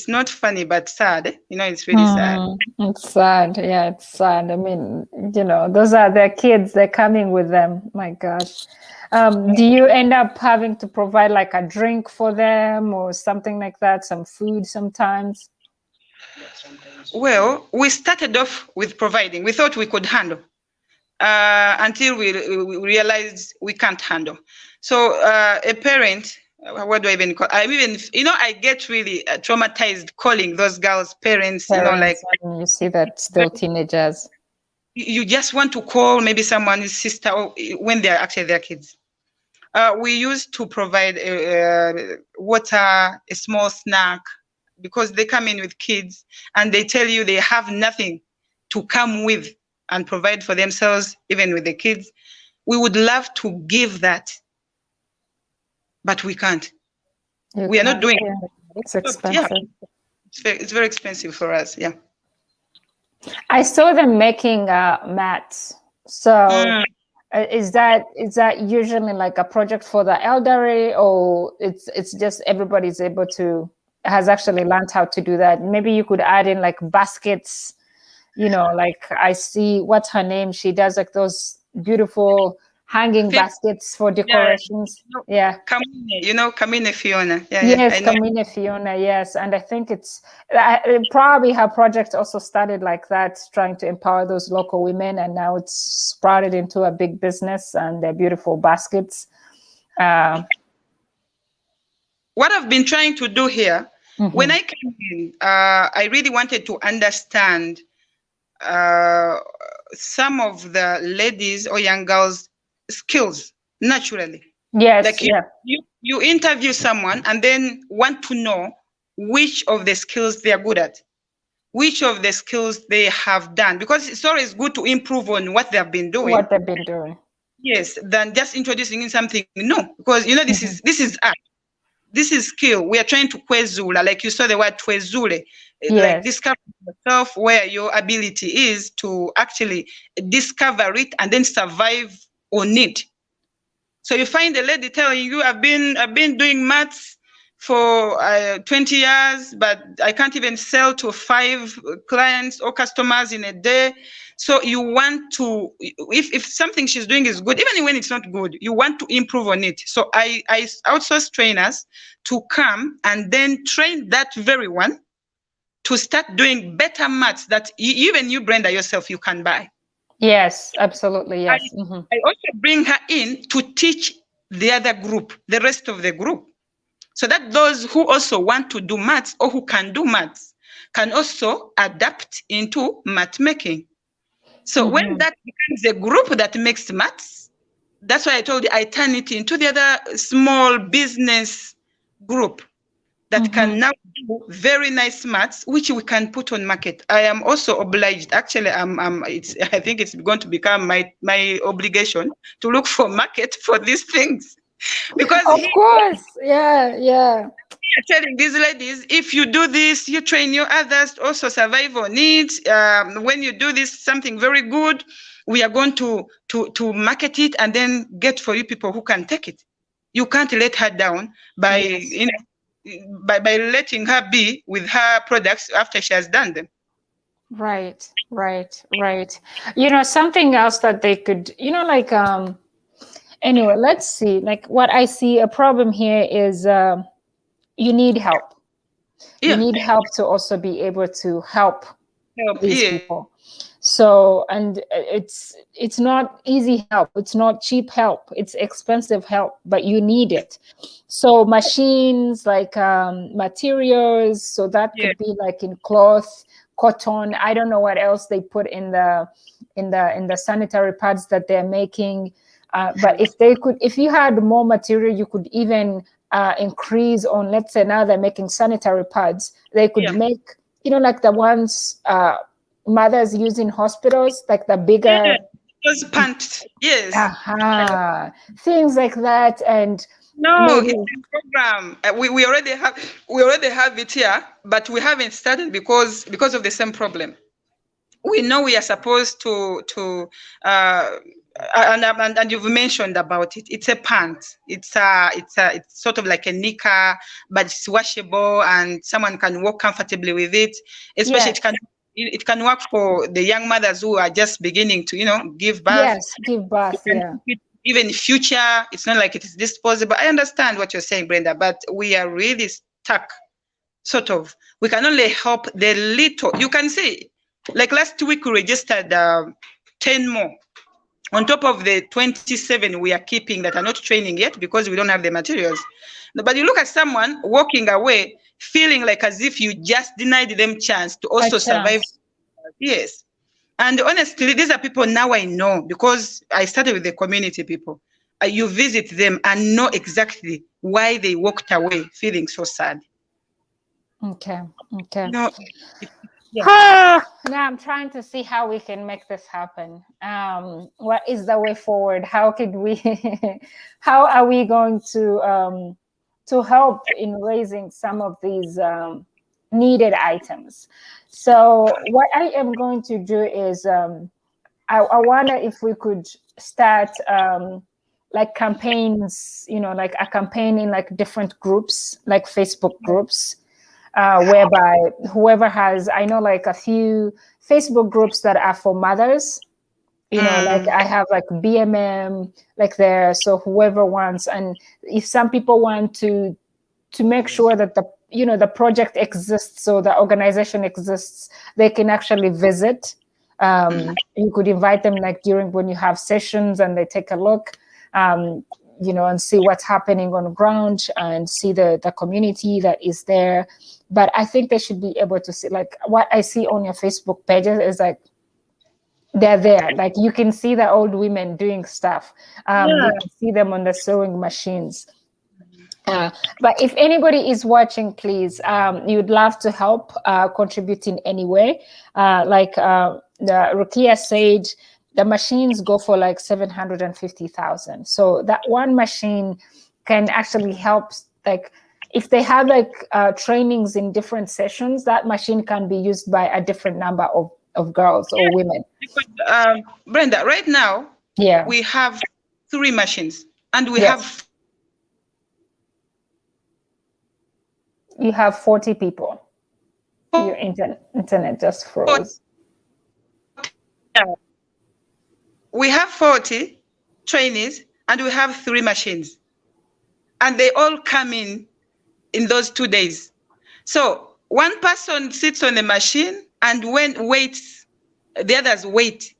not funny, but sad. It's really sad. It's sad. Yeah, it's sad. I mean, those are their kids. They're coming with them. My gosh. Do you end up having to provide like a drink for them or something like that? Some food sometimes? Well, we started off with providing. We thought we could handle. Until we realized we can't handle. So a parent, what do I even call? I get really traumatized calling those girls parents. You see that still teenagers. you just want to call maybe someone's sister or when they are actually their kids. We used to provide water, a small snack, because they come in with kids and they tell you they have nothing to come with and provide for themselves, even with the kids. We would love to give that, but we can't. We are not doing it. It's expensive. Yeah, it's very expensive for us. Yeah. I saw them making mats. So is that usually like a project for the elderly, or it's just everybody's able to has actually learned how to do that? Maybe you could add in like baskets, like I see, what's her name? She does like those beautiful hanging baskets for decorations. Yeah. Kamine Fiona. Yeah, yes, Kamine Fiona. Yes, and I think it's probably her project also started like that, trying to empower those local women, and now it's sprouted into a big business, and they're beautiful baskets. What I've been trying to do here, when I came in, I really wanted to understand some of the ladies or young girls' skills naturally. Yes. Like you interview someone and then want to know which of the skills they are good at, which of the skills they have done, because it's always good to improve on what they have been doing. Yes, than just introducing in something new, because this is art. This is skill. We are trying to Tuezuule, like you saw the word Tuezuule, like discover yourself, where your ability is to actually discover it and then survive on it. So you find a lady telling you, I've been doing maths for 20 years, but I can't even sell to 5 clients or customers in a day. So you want to, if something she's doing is good, even when it's not good, you want to improve on it. So I outsource trainers to come and then train that very one to start doing better maths that even you, Brenda, yourself, you can buy. Yes, absolutely. Yes. I also bring her in to teach the other group, the rest of the group, so that those who also want to do maths or who can do maths can also adapt into math making. So when that becomes a group that makes maths, that's why I told you I turn it into the other small business group that can now do very nice maths, which we can put on market. I am also obliged. Actually, I think it's going to become my obligation to look for market for these things, because of course, yeah. Telling these ladies, if you do this, you train your others to also survive on it. When you do this, something very good, we are going to market it and then get for you people who can take it. You can't let her down by by letting her be with her products after she has done them. Right. Something else that they could, anyway, let's see. Like what I see a problem here is you need help. You need help to also be able to help these people. So, and it's not easy help. It's not cheap help. It's expensive help, but you need it. So machines, like materials, so that could be like in cloth, cotton. I don't know what else they put in the sanitary pads that they're making. But if you had more material, you could even increase on, let's say now they're making sanitary pads. They could make, like the ones mothers use in hospitals, like the bigger those pants. Yes. Things like that. And no, it's a program. We already have it here, but we haven't started because of the same problem. We know we are supposed to and you've mentioned about it. It's a pant. It's sort of like a knicker, but it's washable and someone can walk comfortably with it. Especially it can work for the young mothers who are just beginning to give birth. Yes, give birth. Even future, it's not like it is disposable. I understand what you're saying, Brenda, but we are really stuck. Sort of, we can only help the little. You can see, like last week we registered 10 more on top of the 27 we are keeping that are not training yet because we don't have the materials. But you look at someone walking away feeling like as if you just denied them chance to also survive. Yes. And honestly, these are people now I know because I started with the community people. You visit them and know exactly why they walked away feeling so sad. Okay. Okay. No, yeah. Now I'm trying to see how we can make this happen. What is the way forward? How could we? How are we going to help in raising some of these needed items? So what I am going to do is I wonder if we could start like campaigns, like a campaign in like different groups, like Facebook groups, whereby whoever has, I know like a few Facebook groups that are for mothers, like I have like BMM, like there. So whoever wants, and if some people want to make sure that the project exists, so the organization exists, they can actually visit. You could invite them like during when you have sessions and they take a look, and see what's happening on the ground and see the community that is there. But I think they should be able to see, like what I see on your Facebook pages is like they're there. Like you can see the old women doing stuff. You can see them on the sewing machines. But if anybody is watching, please, you'd love to help contribute in any way. The Rukia said, the machines go for like 750,000. So that one machine can actually help. Like if they have like trainings in different sessions, that machine can be used by a different number of girls or women. Because, Brenda, right now, we have 3 machines and we have. You have 40 people. Your internet just froze. We have 40 trainees and we have 3 machines. And they all come in those 2 days. So one person sits on the machine and waits, the others wait.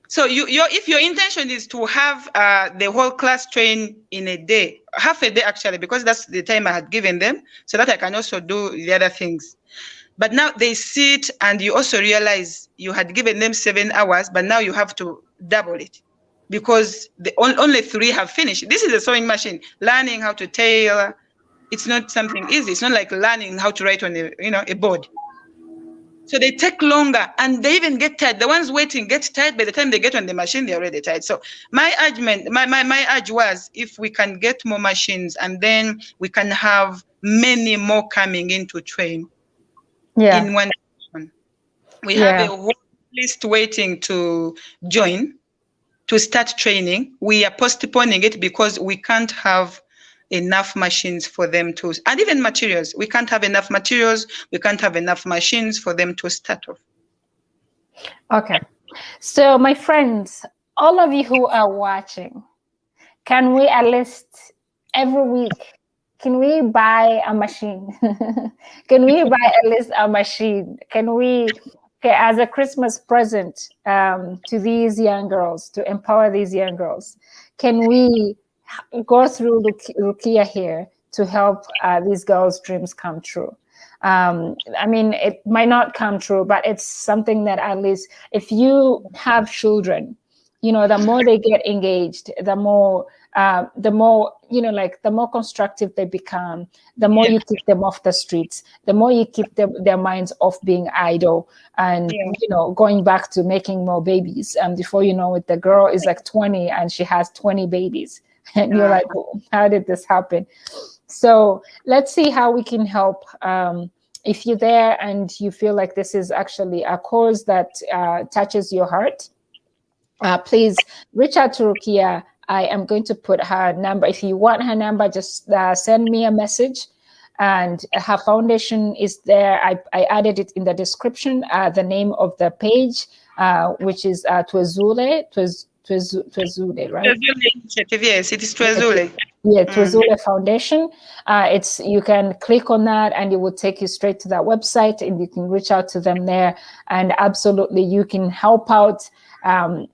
So if your intention is to have the whole class train in a day, half a day actually, because that's the time I had given them, so that I can also do the other things. But now they sit and you also realize you had given them 7 hours, but now you have to double it because only 3 have finished. This is a sewing machine. Learning how to tailor, it's not something easy. It's not like learning how to write on a board. So they take longer and they even get tired. The ones waiting get tired. By the time they get on the machine, they're already tired. So my urge was, if we can get more machines and then we can have many more coming in to train in one session. We have a whole list waiting to join, to start training. We are postponing it because we can't have enough machines for them to, and even materials. We can't have enough materials. We can't have enough machines for them to start off. Okay. So my friends, all of you who are watching, can we at least every week, can we buy a machine? Can we buy at least a machine? Can we, as a Christmas present to these young girls, to empower these young girls, can we go through Rukia here to help these girls' dreams come true? I mean, it might not come true, but it's something that at least if you have children, the more they get engaged, the more the more constructive they become, the more you keep them off the streets, the more you keep their minds off being idle and, going back to making more babies. And before you know it, the girl is like 20 and she has 20 babies. And you're like, how did this happen? So let's see how we can help. If you're there and you feel like this is actually a cause that touches your heart, please reach out to Rukia. I am going to put her number. If you want her number, just send me a message. And her foundation is there. I added it in the description, the name of the page, which is Tuezuule, right? Tuezuule Initiative, yes, it is Tuezuule. Yeah, Tuezuule Foundation. You can click on that and it will take you straight to that website and you can reach out to them there. And absolutely, you can help out.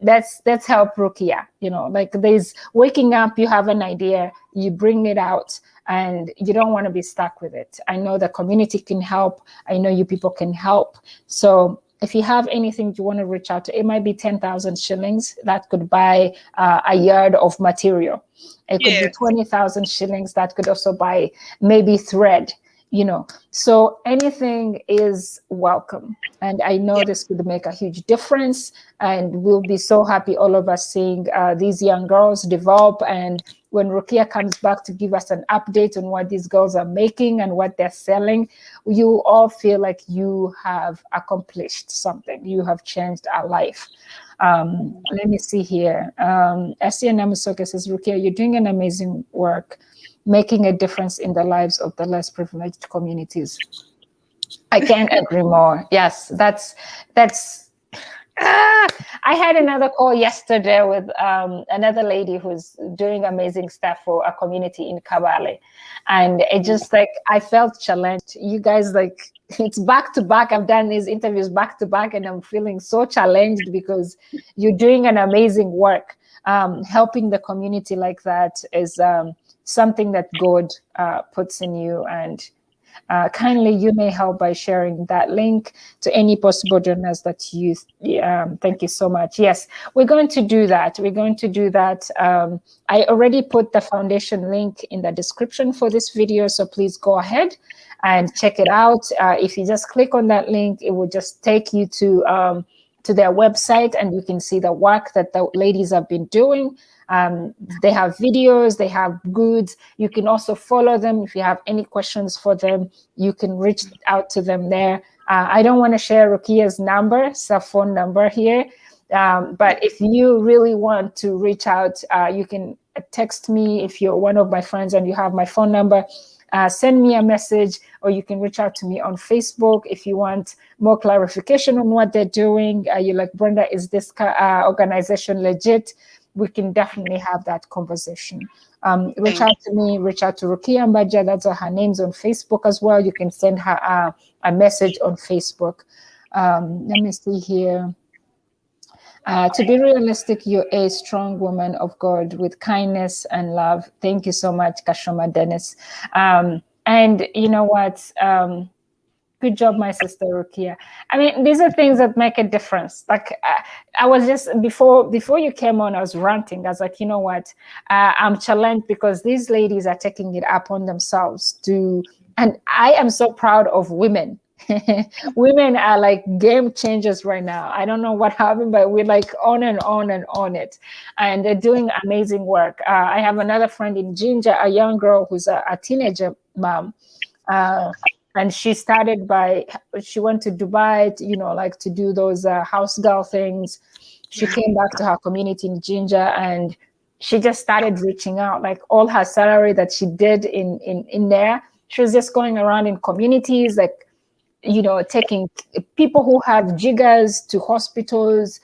Let's help Rukia. Like there's waking up, you have an idea, you bring it out, and you don't want to be stuck with it. I know the community can help. I know you people can help. So if you have anything you want to reach out to, it might be 10,000 shillings that could buy a yard of material. It could be Yes. 20,000 shillings that could also buy maybe thread, you know. So anything is welcome. And I know this could make a huge difference. And we'll be so happy, all of us, seeing these young girls develop. And when Rukia comes back to give us an update on what these girls are making and what they're selling, you all feel like you have accomplished something. You have changed our life. Let me see here. Essia Namasoka says, Rukia, you're doing an amazing work, making a difference in the lives of the less privileged communities. I can't agree more. Yes, that's I had another call yesterday with another lady who's doing amazing stuff for a community in Kabale. And it just like, I felt challenged. You guys, like, it's back to back. I've done these interviews back to back, and I'm feeling so challenged because you're doing an amazing work. Helping the community like that is something that God puts in you. And kindly, you may help by sharing that link to any possible donors that you, thank you so much. Yes, we're going to do that. We're going to do that. I already put the foundation link in the description for this video, so please go ahead and check it out. If you just click on that link, it will just take you to their website, and you can see the work that the ladies have been doing. They have videos, they have goods. You can also follow them. If you have any questions for them, you can reach out to them there. I don't want to share Rukia's number, cell phone number here. But if you really want to reach out, you can text me if you're one of my friends and you have my phone number. Send me a message, or you can reach out to me on Facebook if you want more clarification on what they're doing. You're like, Brenda, is this organization legit? We can definitely have that conversation. Reach out to me, reach out to Rukia Mbaja. That's her name's on Facebook as well. You can send her a message on Facebook. Let me see here. To be realistic, you're a strong woman of God with kindness and love. Thank you so much, Kashoma Dennis. And you know what? Good job, my sister Rukia. I mean, these are things that make a difference. Like I was just, before you came on, I was ranting. I was like, you know what? I'm challenged because these ladies are taking it upon themselves to, and I am so proud of women. Women are like game changers right now. I don't know what happened, but we're like on and on and on it, and they're doing amazing work. I have another friend in Ginger, a young girl who's a teenager mom, and she started she went to Dubai, you know, like to do those house girl things. She came back to her community in Ginger, and she just started reaching out. Like all her salary that she did in there, she was just going around in communities, like, you know, taking people who have jiggers to hospitals.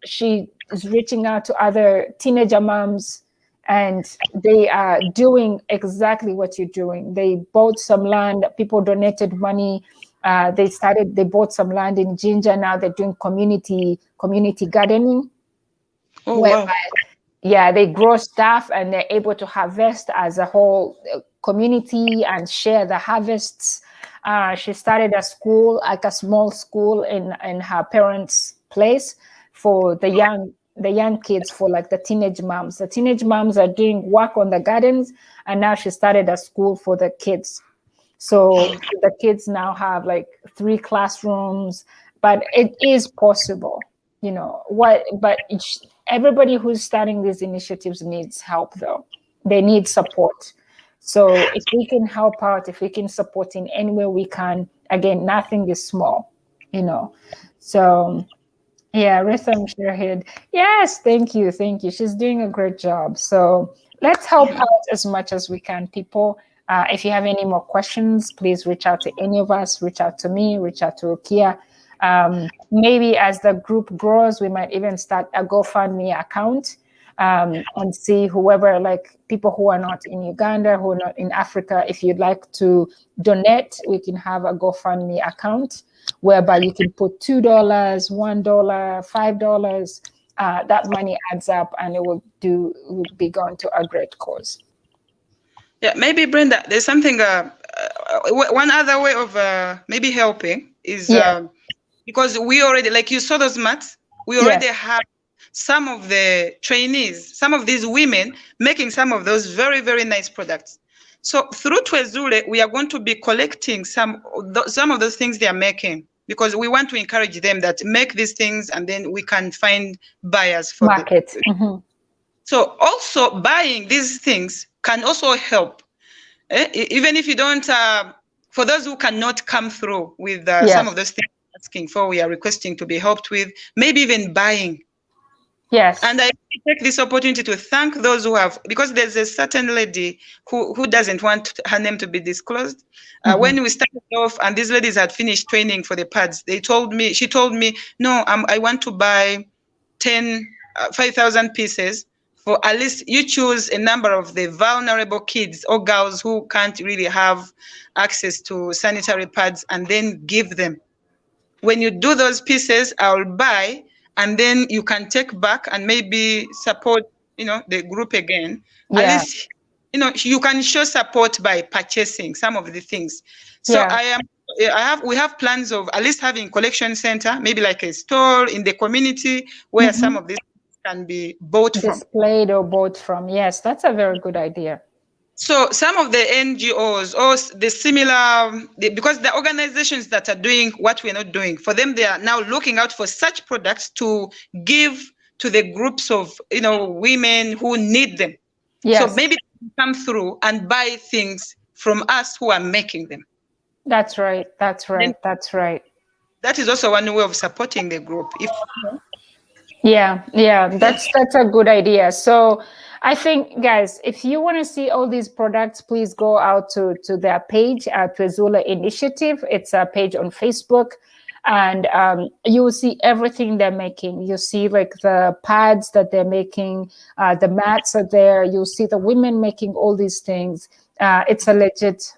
She is reaching out to other teenager moms, and they are doing exactly what you're doing. They bought some land, people donated money. They bought some land in Ginger. Now they're doing community gardening. Oh, wow. Yeah, they grow stuff and they're able to harvest as a whole community and share the harvests. She started a school, like a small school in her parents' place for the young kids, for like the teenage moms. The teenage moms are doing work on the gardens, and now she started a school for the kids. So the kids now have like 3 classrooms, but it is possible, you know. Everybody who's starting these initiatives needs help, though. They need support. So if we can help out, if we can support in any way we can, again, nothing is small, you know. So yeah, Rhythm Sharehead. Yes, thank you. She's doing a great job. So let's help out as much as we can, people. If you have any more questions, please reach out to any of us, reach out to me, reach out to Rukia. Maybe as the group grows, we might even start a GoFundMe account. And see whoever, like people who are not in Uganda, who are not in Africa, if you'd like to donate, we can have a GoFundMe account whereby you can put $2, $1, $5. That money adds up, and it will be gone to a great cause. Yeah, maybe Brenda, there's something. One other way of maybe helping is because we already, like you saw those mats, we already have some of the trainees, some of these women making some of those very, very nice products. So through Tuezuule, we are going to be collecting some of those things they are making, because we want to encourage them that make these things, and then we can find buyers for market. So also buying these things can also help, even if you don't. For those who cannot come through with some of those things we're asking for, we are requesting to be helped with, maybe even buying. Yes. And I take this opportunity to thank those who have, because there's a certain lady who doesn't want her name to be disclosed. When we started off and these ladies had finished training for the pads, she told me, no, I want to buy 5,000 pieces, for at least you choose a number of the vulnerable kids or girls who can't really have access to sanitary pads, and then give them. When you do those pieces, I'll buy, and then you can take back and maybe support, the group again. At least, you can show support by purchasing some of the things. So we have plans of at least having collection center, maybe like a store in the community where some of these can be bought from. Displayed or bought from. Yes, that's a very good idea. So some of the NGOs or the similar, because the organizations that are doing what we're not doing, for them, they are now looking out for such products to give to the groups of, women who need them. So maybe they come through and buy things from us who are making them. That's right. That's right. That's right. That is also one way of supporting the group. That's a good idea. So I think, guys, if you want to see all these products, please go out to their page, Tuezuule Initiative. It's a page on Facebook, and you will see everything they're making. You see like the pads that they're making, the mats are there. You'll see the women making all these things. It's a legit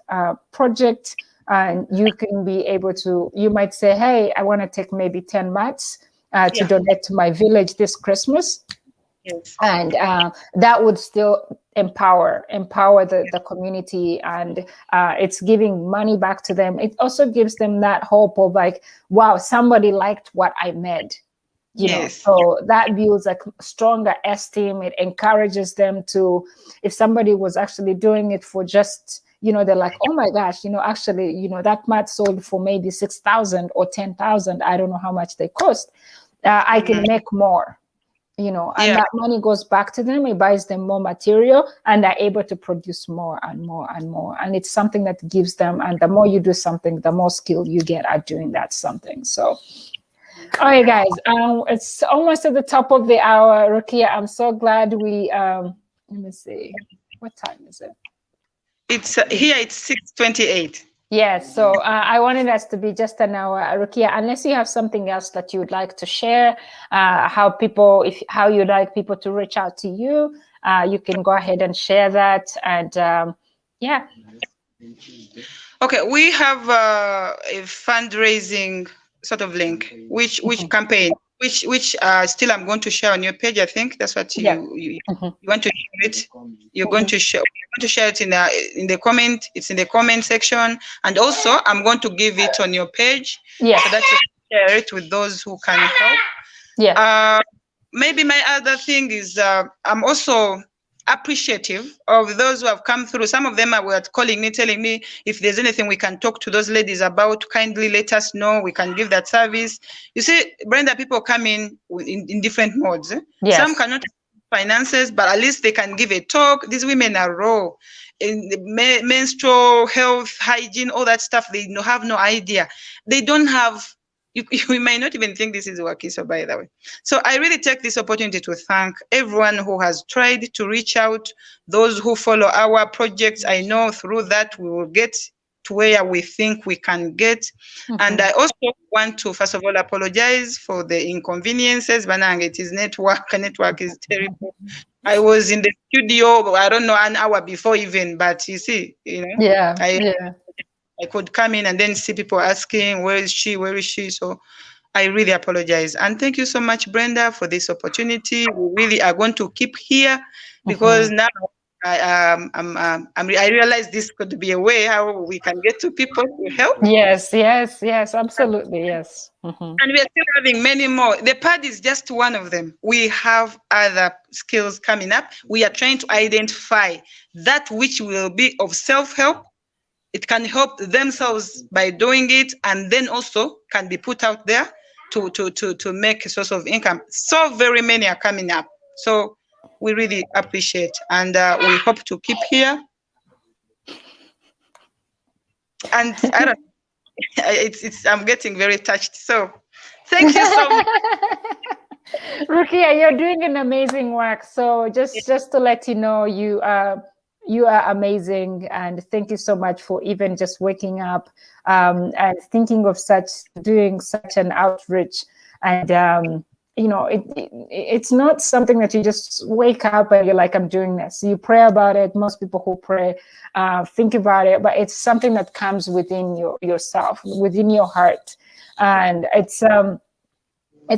project, and you can be able to, you might say, hey, I want to take maybe 10 mats to donate to my village this Christmas. Yes. And that would still empower the community, and it's giving money back to them. It also gives them that hope of like, wow, somebody liked what I made, you know. So that builds a stronger esteem. It encourages them to, if somebody was actually doing it for just, they're like, oh my gosh, actually, that mat sold for maybe 6,000 or 10,000. I don't know how much they cost. I can make more. And that money goes back to them. It buys them more material, and they're able to produce more and more and more. And it's something that gives them, and the more you do something, the more skill you get at doing that something. So, all right, guys, it's almost at the top of the hour. Rukia, I'm so glad we, let me see, what time is it? It's here, it's 6:28. Yes, so I wanted us to be just an hour, Rukia, unless you have something else that you would like to share, how you'd like people to reach out to you, you can go ahead and share that. And Okay, we have a fundraising sort of link, which campaign, which still I'm going to share on your page. I think that's what you want to share it. You're going to share. To share it in the comment. It's in the comment section, and also I'm going to give it on your page, so that you can share it with those who can help. Maybe my other thing is I'm also appreciative of those who have come through. Some of them were calling me, telling me if there's anything we can talk to those ladies about, kindly let us know. We can give that service. You see, Brenda, people come in different modes. Some cannot finances, but at least they can give a talk. These women are raw in the menstrual health, hygiene, all that stuff. They have no idea. They don't have. You might not even think this is Wakiso, by the way. So I really take this opportunity to thank everyone who has tried to reach out, those who follow our projects. I know through that we will get to where we think we can get. And I also want to, first of all, apologize for the inconveniences. Banang, it is network is terrible. I was in the studio, I don't know, an hour before even, but you see, I could come in and then see people asking, where is she? So I really apologize. And thank you so much, Brenda, for this opportunity. We really are going to keep here, because now I realized this could be a way how we can get to people to help. Yes, yes, yes, absolutely, yes. Mm-hmm. And we are still having many more. The pad is just one of them. We have other skills coming up. We are trying to identify that which will be of self-help. It can help themselves by doing it, and then also can be put out there to make a source of income. So very many are coming up. So we really appreciate, and we hope to keep here. And I don't, I'm getting very touched. So thank you so much. Rukia, you're doing an amazing work. So just to let you know, you are amazing, and thank you so much for even just waking up and thinking of doing such an outreach. And it's not something that you just wake up and you're like, I'm doing this. You pray about it. Most people who pray think about it, but it's something that comes within yourself, within your heart, and it's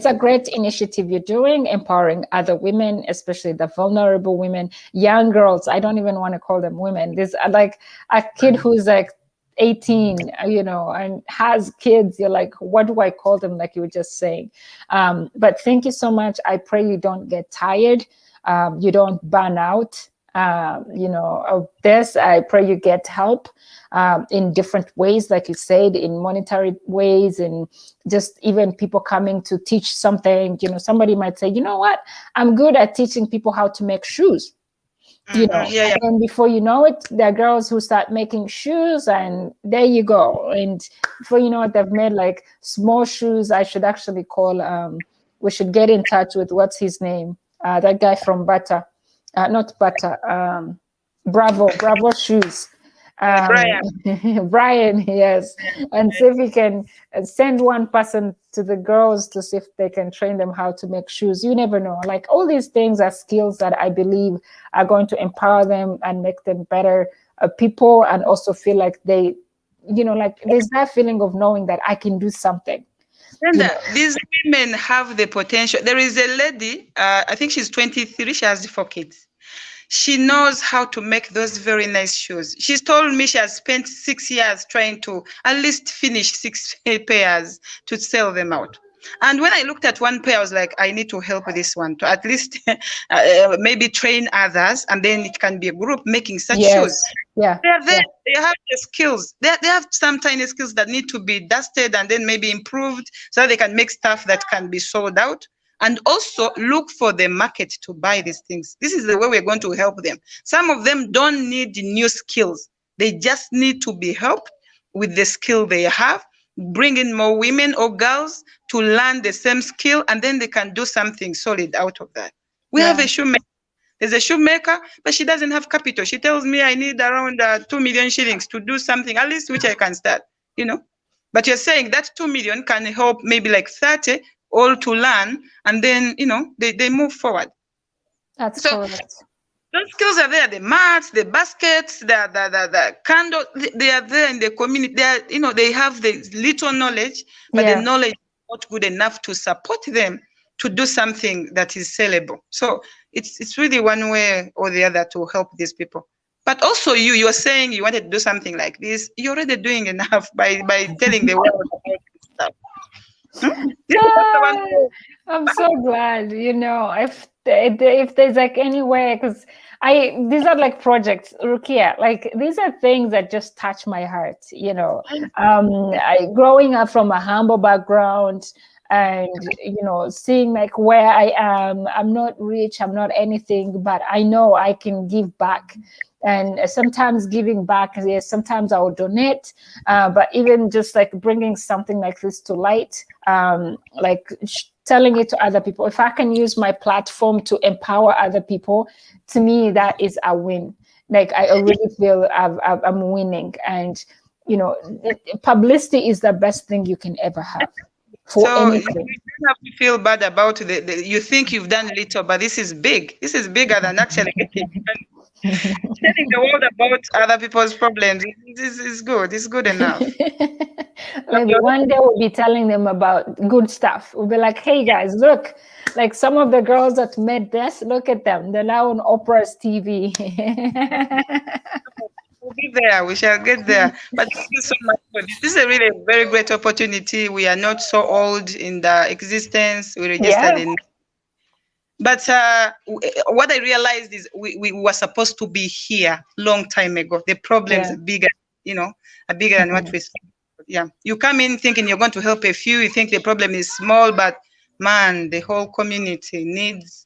a great initiative you're doing, empowering other women, especially the vulnerable women, young girls. I don't even want to call them women. There's like a kid who's like 18, and has kids. You're like, what do I call them? Like you were just saying. But thank you so much. I pray you don't get tired. You don't burn out. Of this. I pray you get help in different ways, like you said, in monetary ways, and just even people coming to teach something. Somebody might say, you know what, I'm good at teaching people how to make shoes. Yeah. And before you know it, there are girls who start making shoes, and there you go. And before you know it, they've made like small shoes. I should actually call. We should get in touch with what's his name, that guy from Butter. Not Butter, Bravo Shoes. Brian, yes. And see if we can send one person to the girls to see if they can train them how to make shoes. You never know. Like all these things are skills that I believe are going to empower them and make them better people, and also feel like they, like there's that feeling of knowing that I can do something. These women have the potential. There is a lady, I think she's 23, she has 4 kids. She knows how to make those very nice shoes. She's told me she has spent 6 years trying to at least finish 6 pairs to sell them out. And when I looked at one pair, I was like, I need to help this one to at least maybe train others, and then it can be a group making such shoes. Yeah. They are there. Yeah. They have the skills. They have some tiny skills that need to be dusted and then maybe improved so that they can make stuff that can be sold out. And also look for the market to buy these things. This is the way we're going to help them. Some of them don't need new skills. They just need to be helped with the skill they have. Bring in more women or girls to learn the same skill, and then they can do something solid out of that. We have a shoemaker. There's a shoemaker, but she doesn't have capital. She tells me I need around 2 million shillings to do something, at least which I can start, But you're saying that 2 million can help maybe like 30 all to learn, and then, they move forward. That's correct. Those skills are there, the mats, the baskets, the candle, they are there in the community. They are, they have the little knowledge, but the knowledge is not good enough to support them to do something that is sellable. So it's really one way or the other to help these people. But also you're saying you wanted to do something like this. You're already doing enough by telling the world about this stuff. I'm so glad, if there's like any way, because these are like projects, Rukia, like these are things that just touch my heart, growing up from a humble background, and seeing like where I am. I'm not rich, I'm not anything, but I know I can give back. And sometimes giving back, yes, sometimes I will donate, but even just like bringing something like this to light, telling it to other people. If I can use my platform to empower other people, to me, that is a win. Like I already feel I'm winning. And, publicity is the best thing you can ever have. For anything. You don't have to feel bad about you think you've done little, but this is big. This is bigger than actually getting. Telling the world about other people's problems is good. It's good enough. Maybe one day we'll be telling them about good stuff. We'll be like, hey guys, look, like some of the girls that made this, look at them. They're now on Oprah's TV. We'll get there. We shall get there. But thank you so much for this. This is a really very great opportunity. We are not so old in the existence. We registered Yeah. in. But what I realized is we were supposed to be here long time ago. The problems Yeah. are bigger, are bigger than what we think. Yeah. You come in thinking you're going to help a few. You think the problem is small, but man, the whole community needs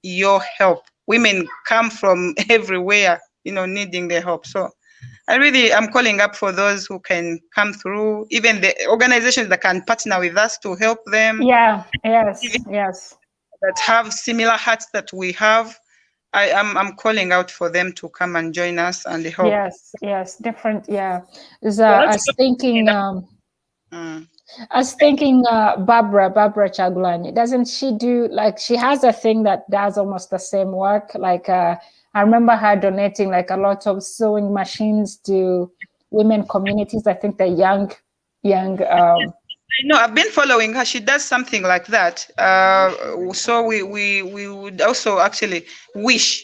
your help. Women come from everywhere, needing the help. So I'm calling up for those who can come through, even the organizations that can partner with us to help them. Yeah. Yes. Yes. That have similar hearts that we have. I'm calling out for them to come and join us and help. Yes. Yes. Different. Yeah. I was thinking. Barbara Chagulani, doesn't she do, like, she has a thing that does almost the same work? Like, I remember her donating like a lot of sewing machines to women communities. I think the young. No, I've been following her. She does something like that. So we would also actually wish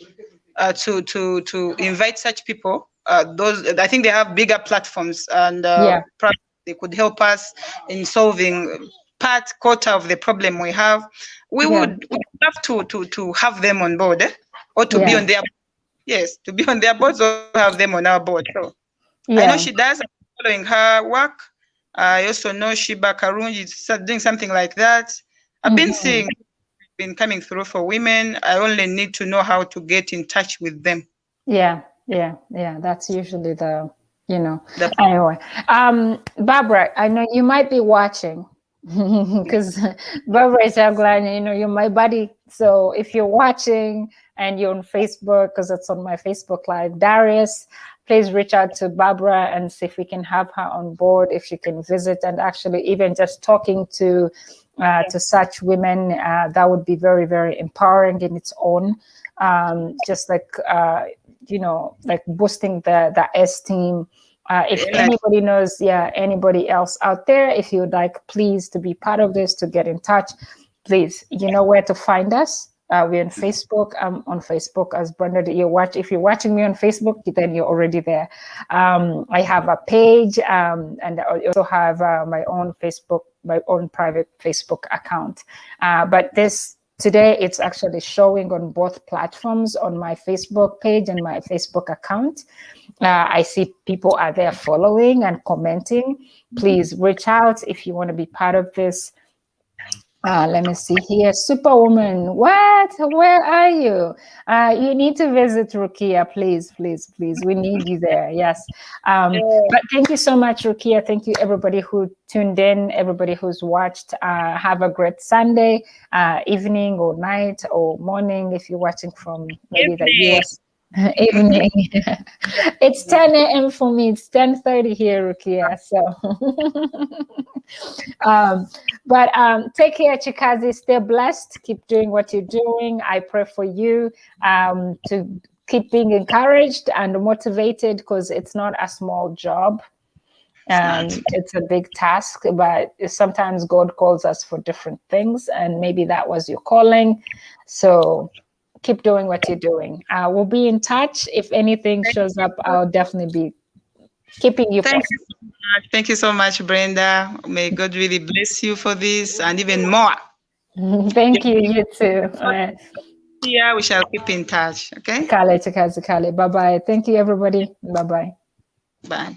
to invite such people. Those, I think they have bigger platforms, and probably they could help us in solving quarter of the problem we have. We would love to have them on board, or to be on their, yes, to be on their boards, or have them on our board. So I know she does. I'm following her work. I also know Shiba Karunji is doing something like that. I've been seeing, been coming through for women. I only need to know how to get in touch with them. Yeah. That's usually the, anyway. Barbara, I know you might be watching because Barbara is Jaglani, you're my buddy. So if you're watching and you're on Facebook, because it's on my Facebook Live, Darius, please reach out to Barbara and see if we can have her on board, if she can visit, and actually even just talking to such women, that would be very, very empowering in its own. Just like, like boosting the esteem. If anybody knows, anybody else out there, if you would like, please, to be part of this, to get in touch, please, you know where to find us. We're on Facebook. I'm on Facebook as Brenda. If you're watching me on Facebook, then you're already there. I have a page, and I also have my own private Facebook account. But today, it's actually showing on both platforms, on my Facebook page and my Facebook account. I see people are there following and commenting. Please reach out if you want to be part of this. Let me see here. Superwoman, what? Where are you? You need to visit Rukia, please. We need you there. Yes. But thank you so much, Rukia. Thank you, everybody who tuned in, everybody who's watched. Have a great Sunday, evening or night or morning if you're watching from maybe the US. Evening. It's 10 a.m. for me. It's 10:30 here, Rukia. So, but take care, Chikazi. Stay blessed. Keep doing what you're doing. I pray for you to keep being encouraged and motivated, because it's not a small job. It's a big task, but sometimes God calls us for different things, and maybe that was your calling. So keep doing what you're doing. We'll be in touch. If anything shows up, I'll definitely be keeping you posted. Thank you so much, Brenda. May God really bless you for this and even more. Thank you. You too. Yeah, we shall keep in touch. Okay. Kale, Bye-bye. Thank you, everybody. Bye-bye. Bye.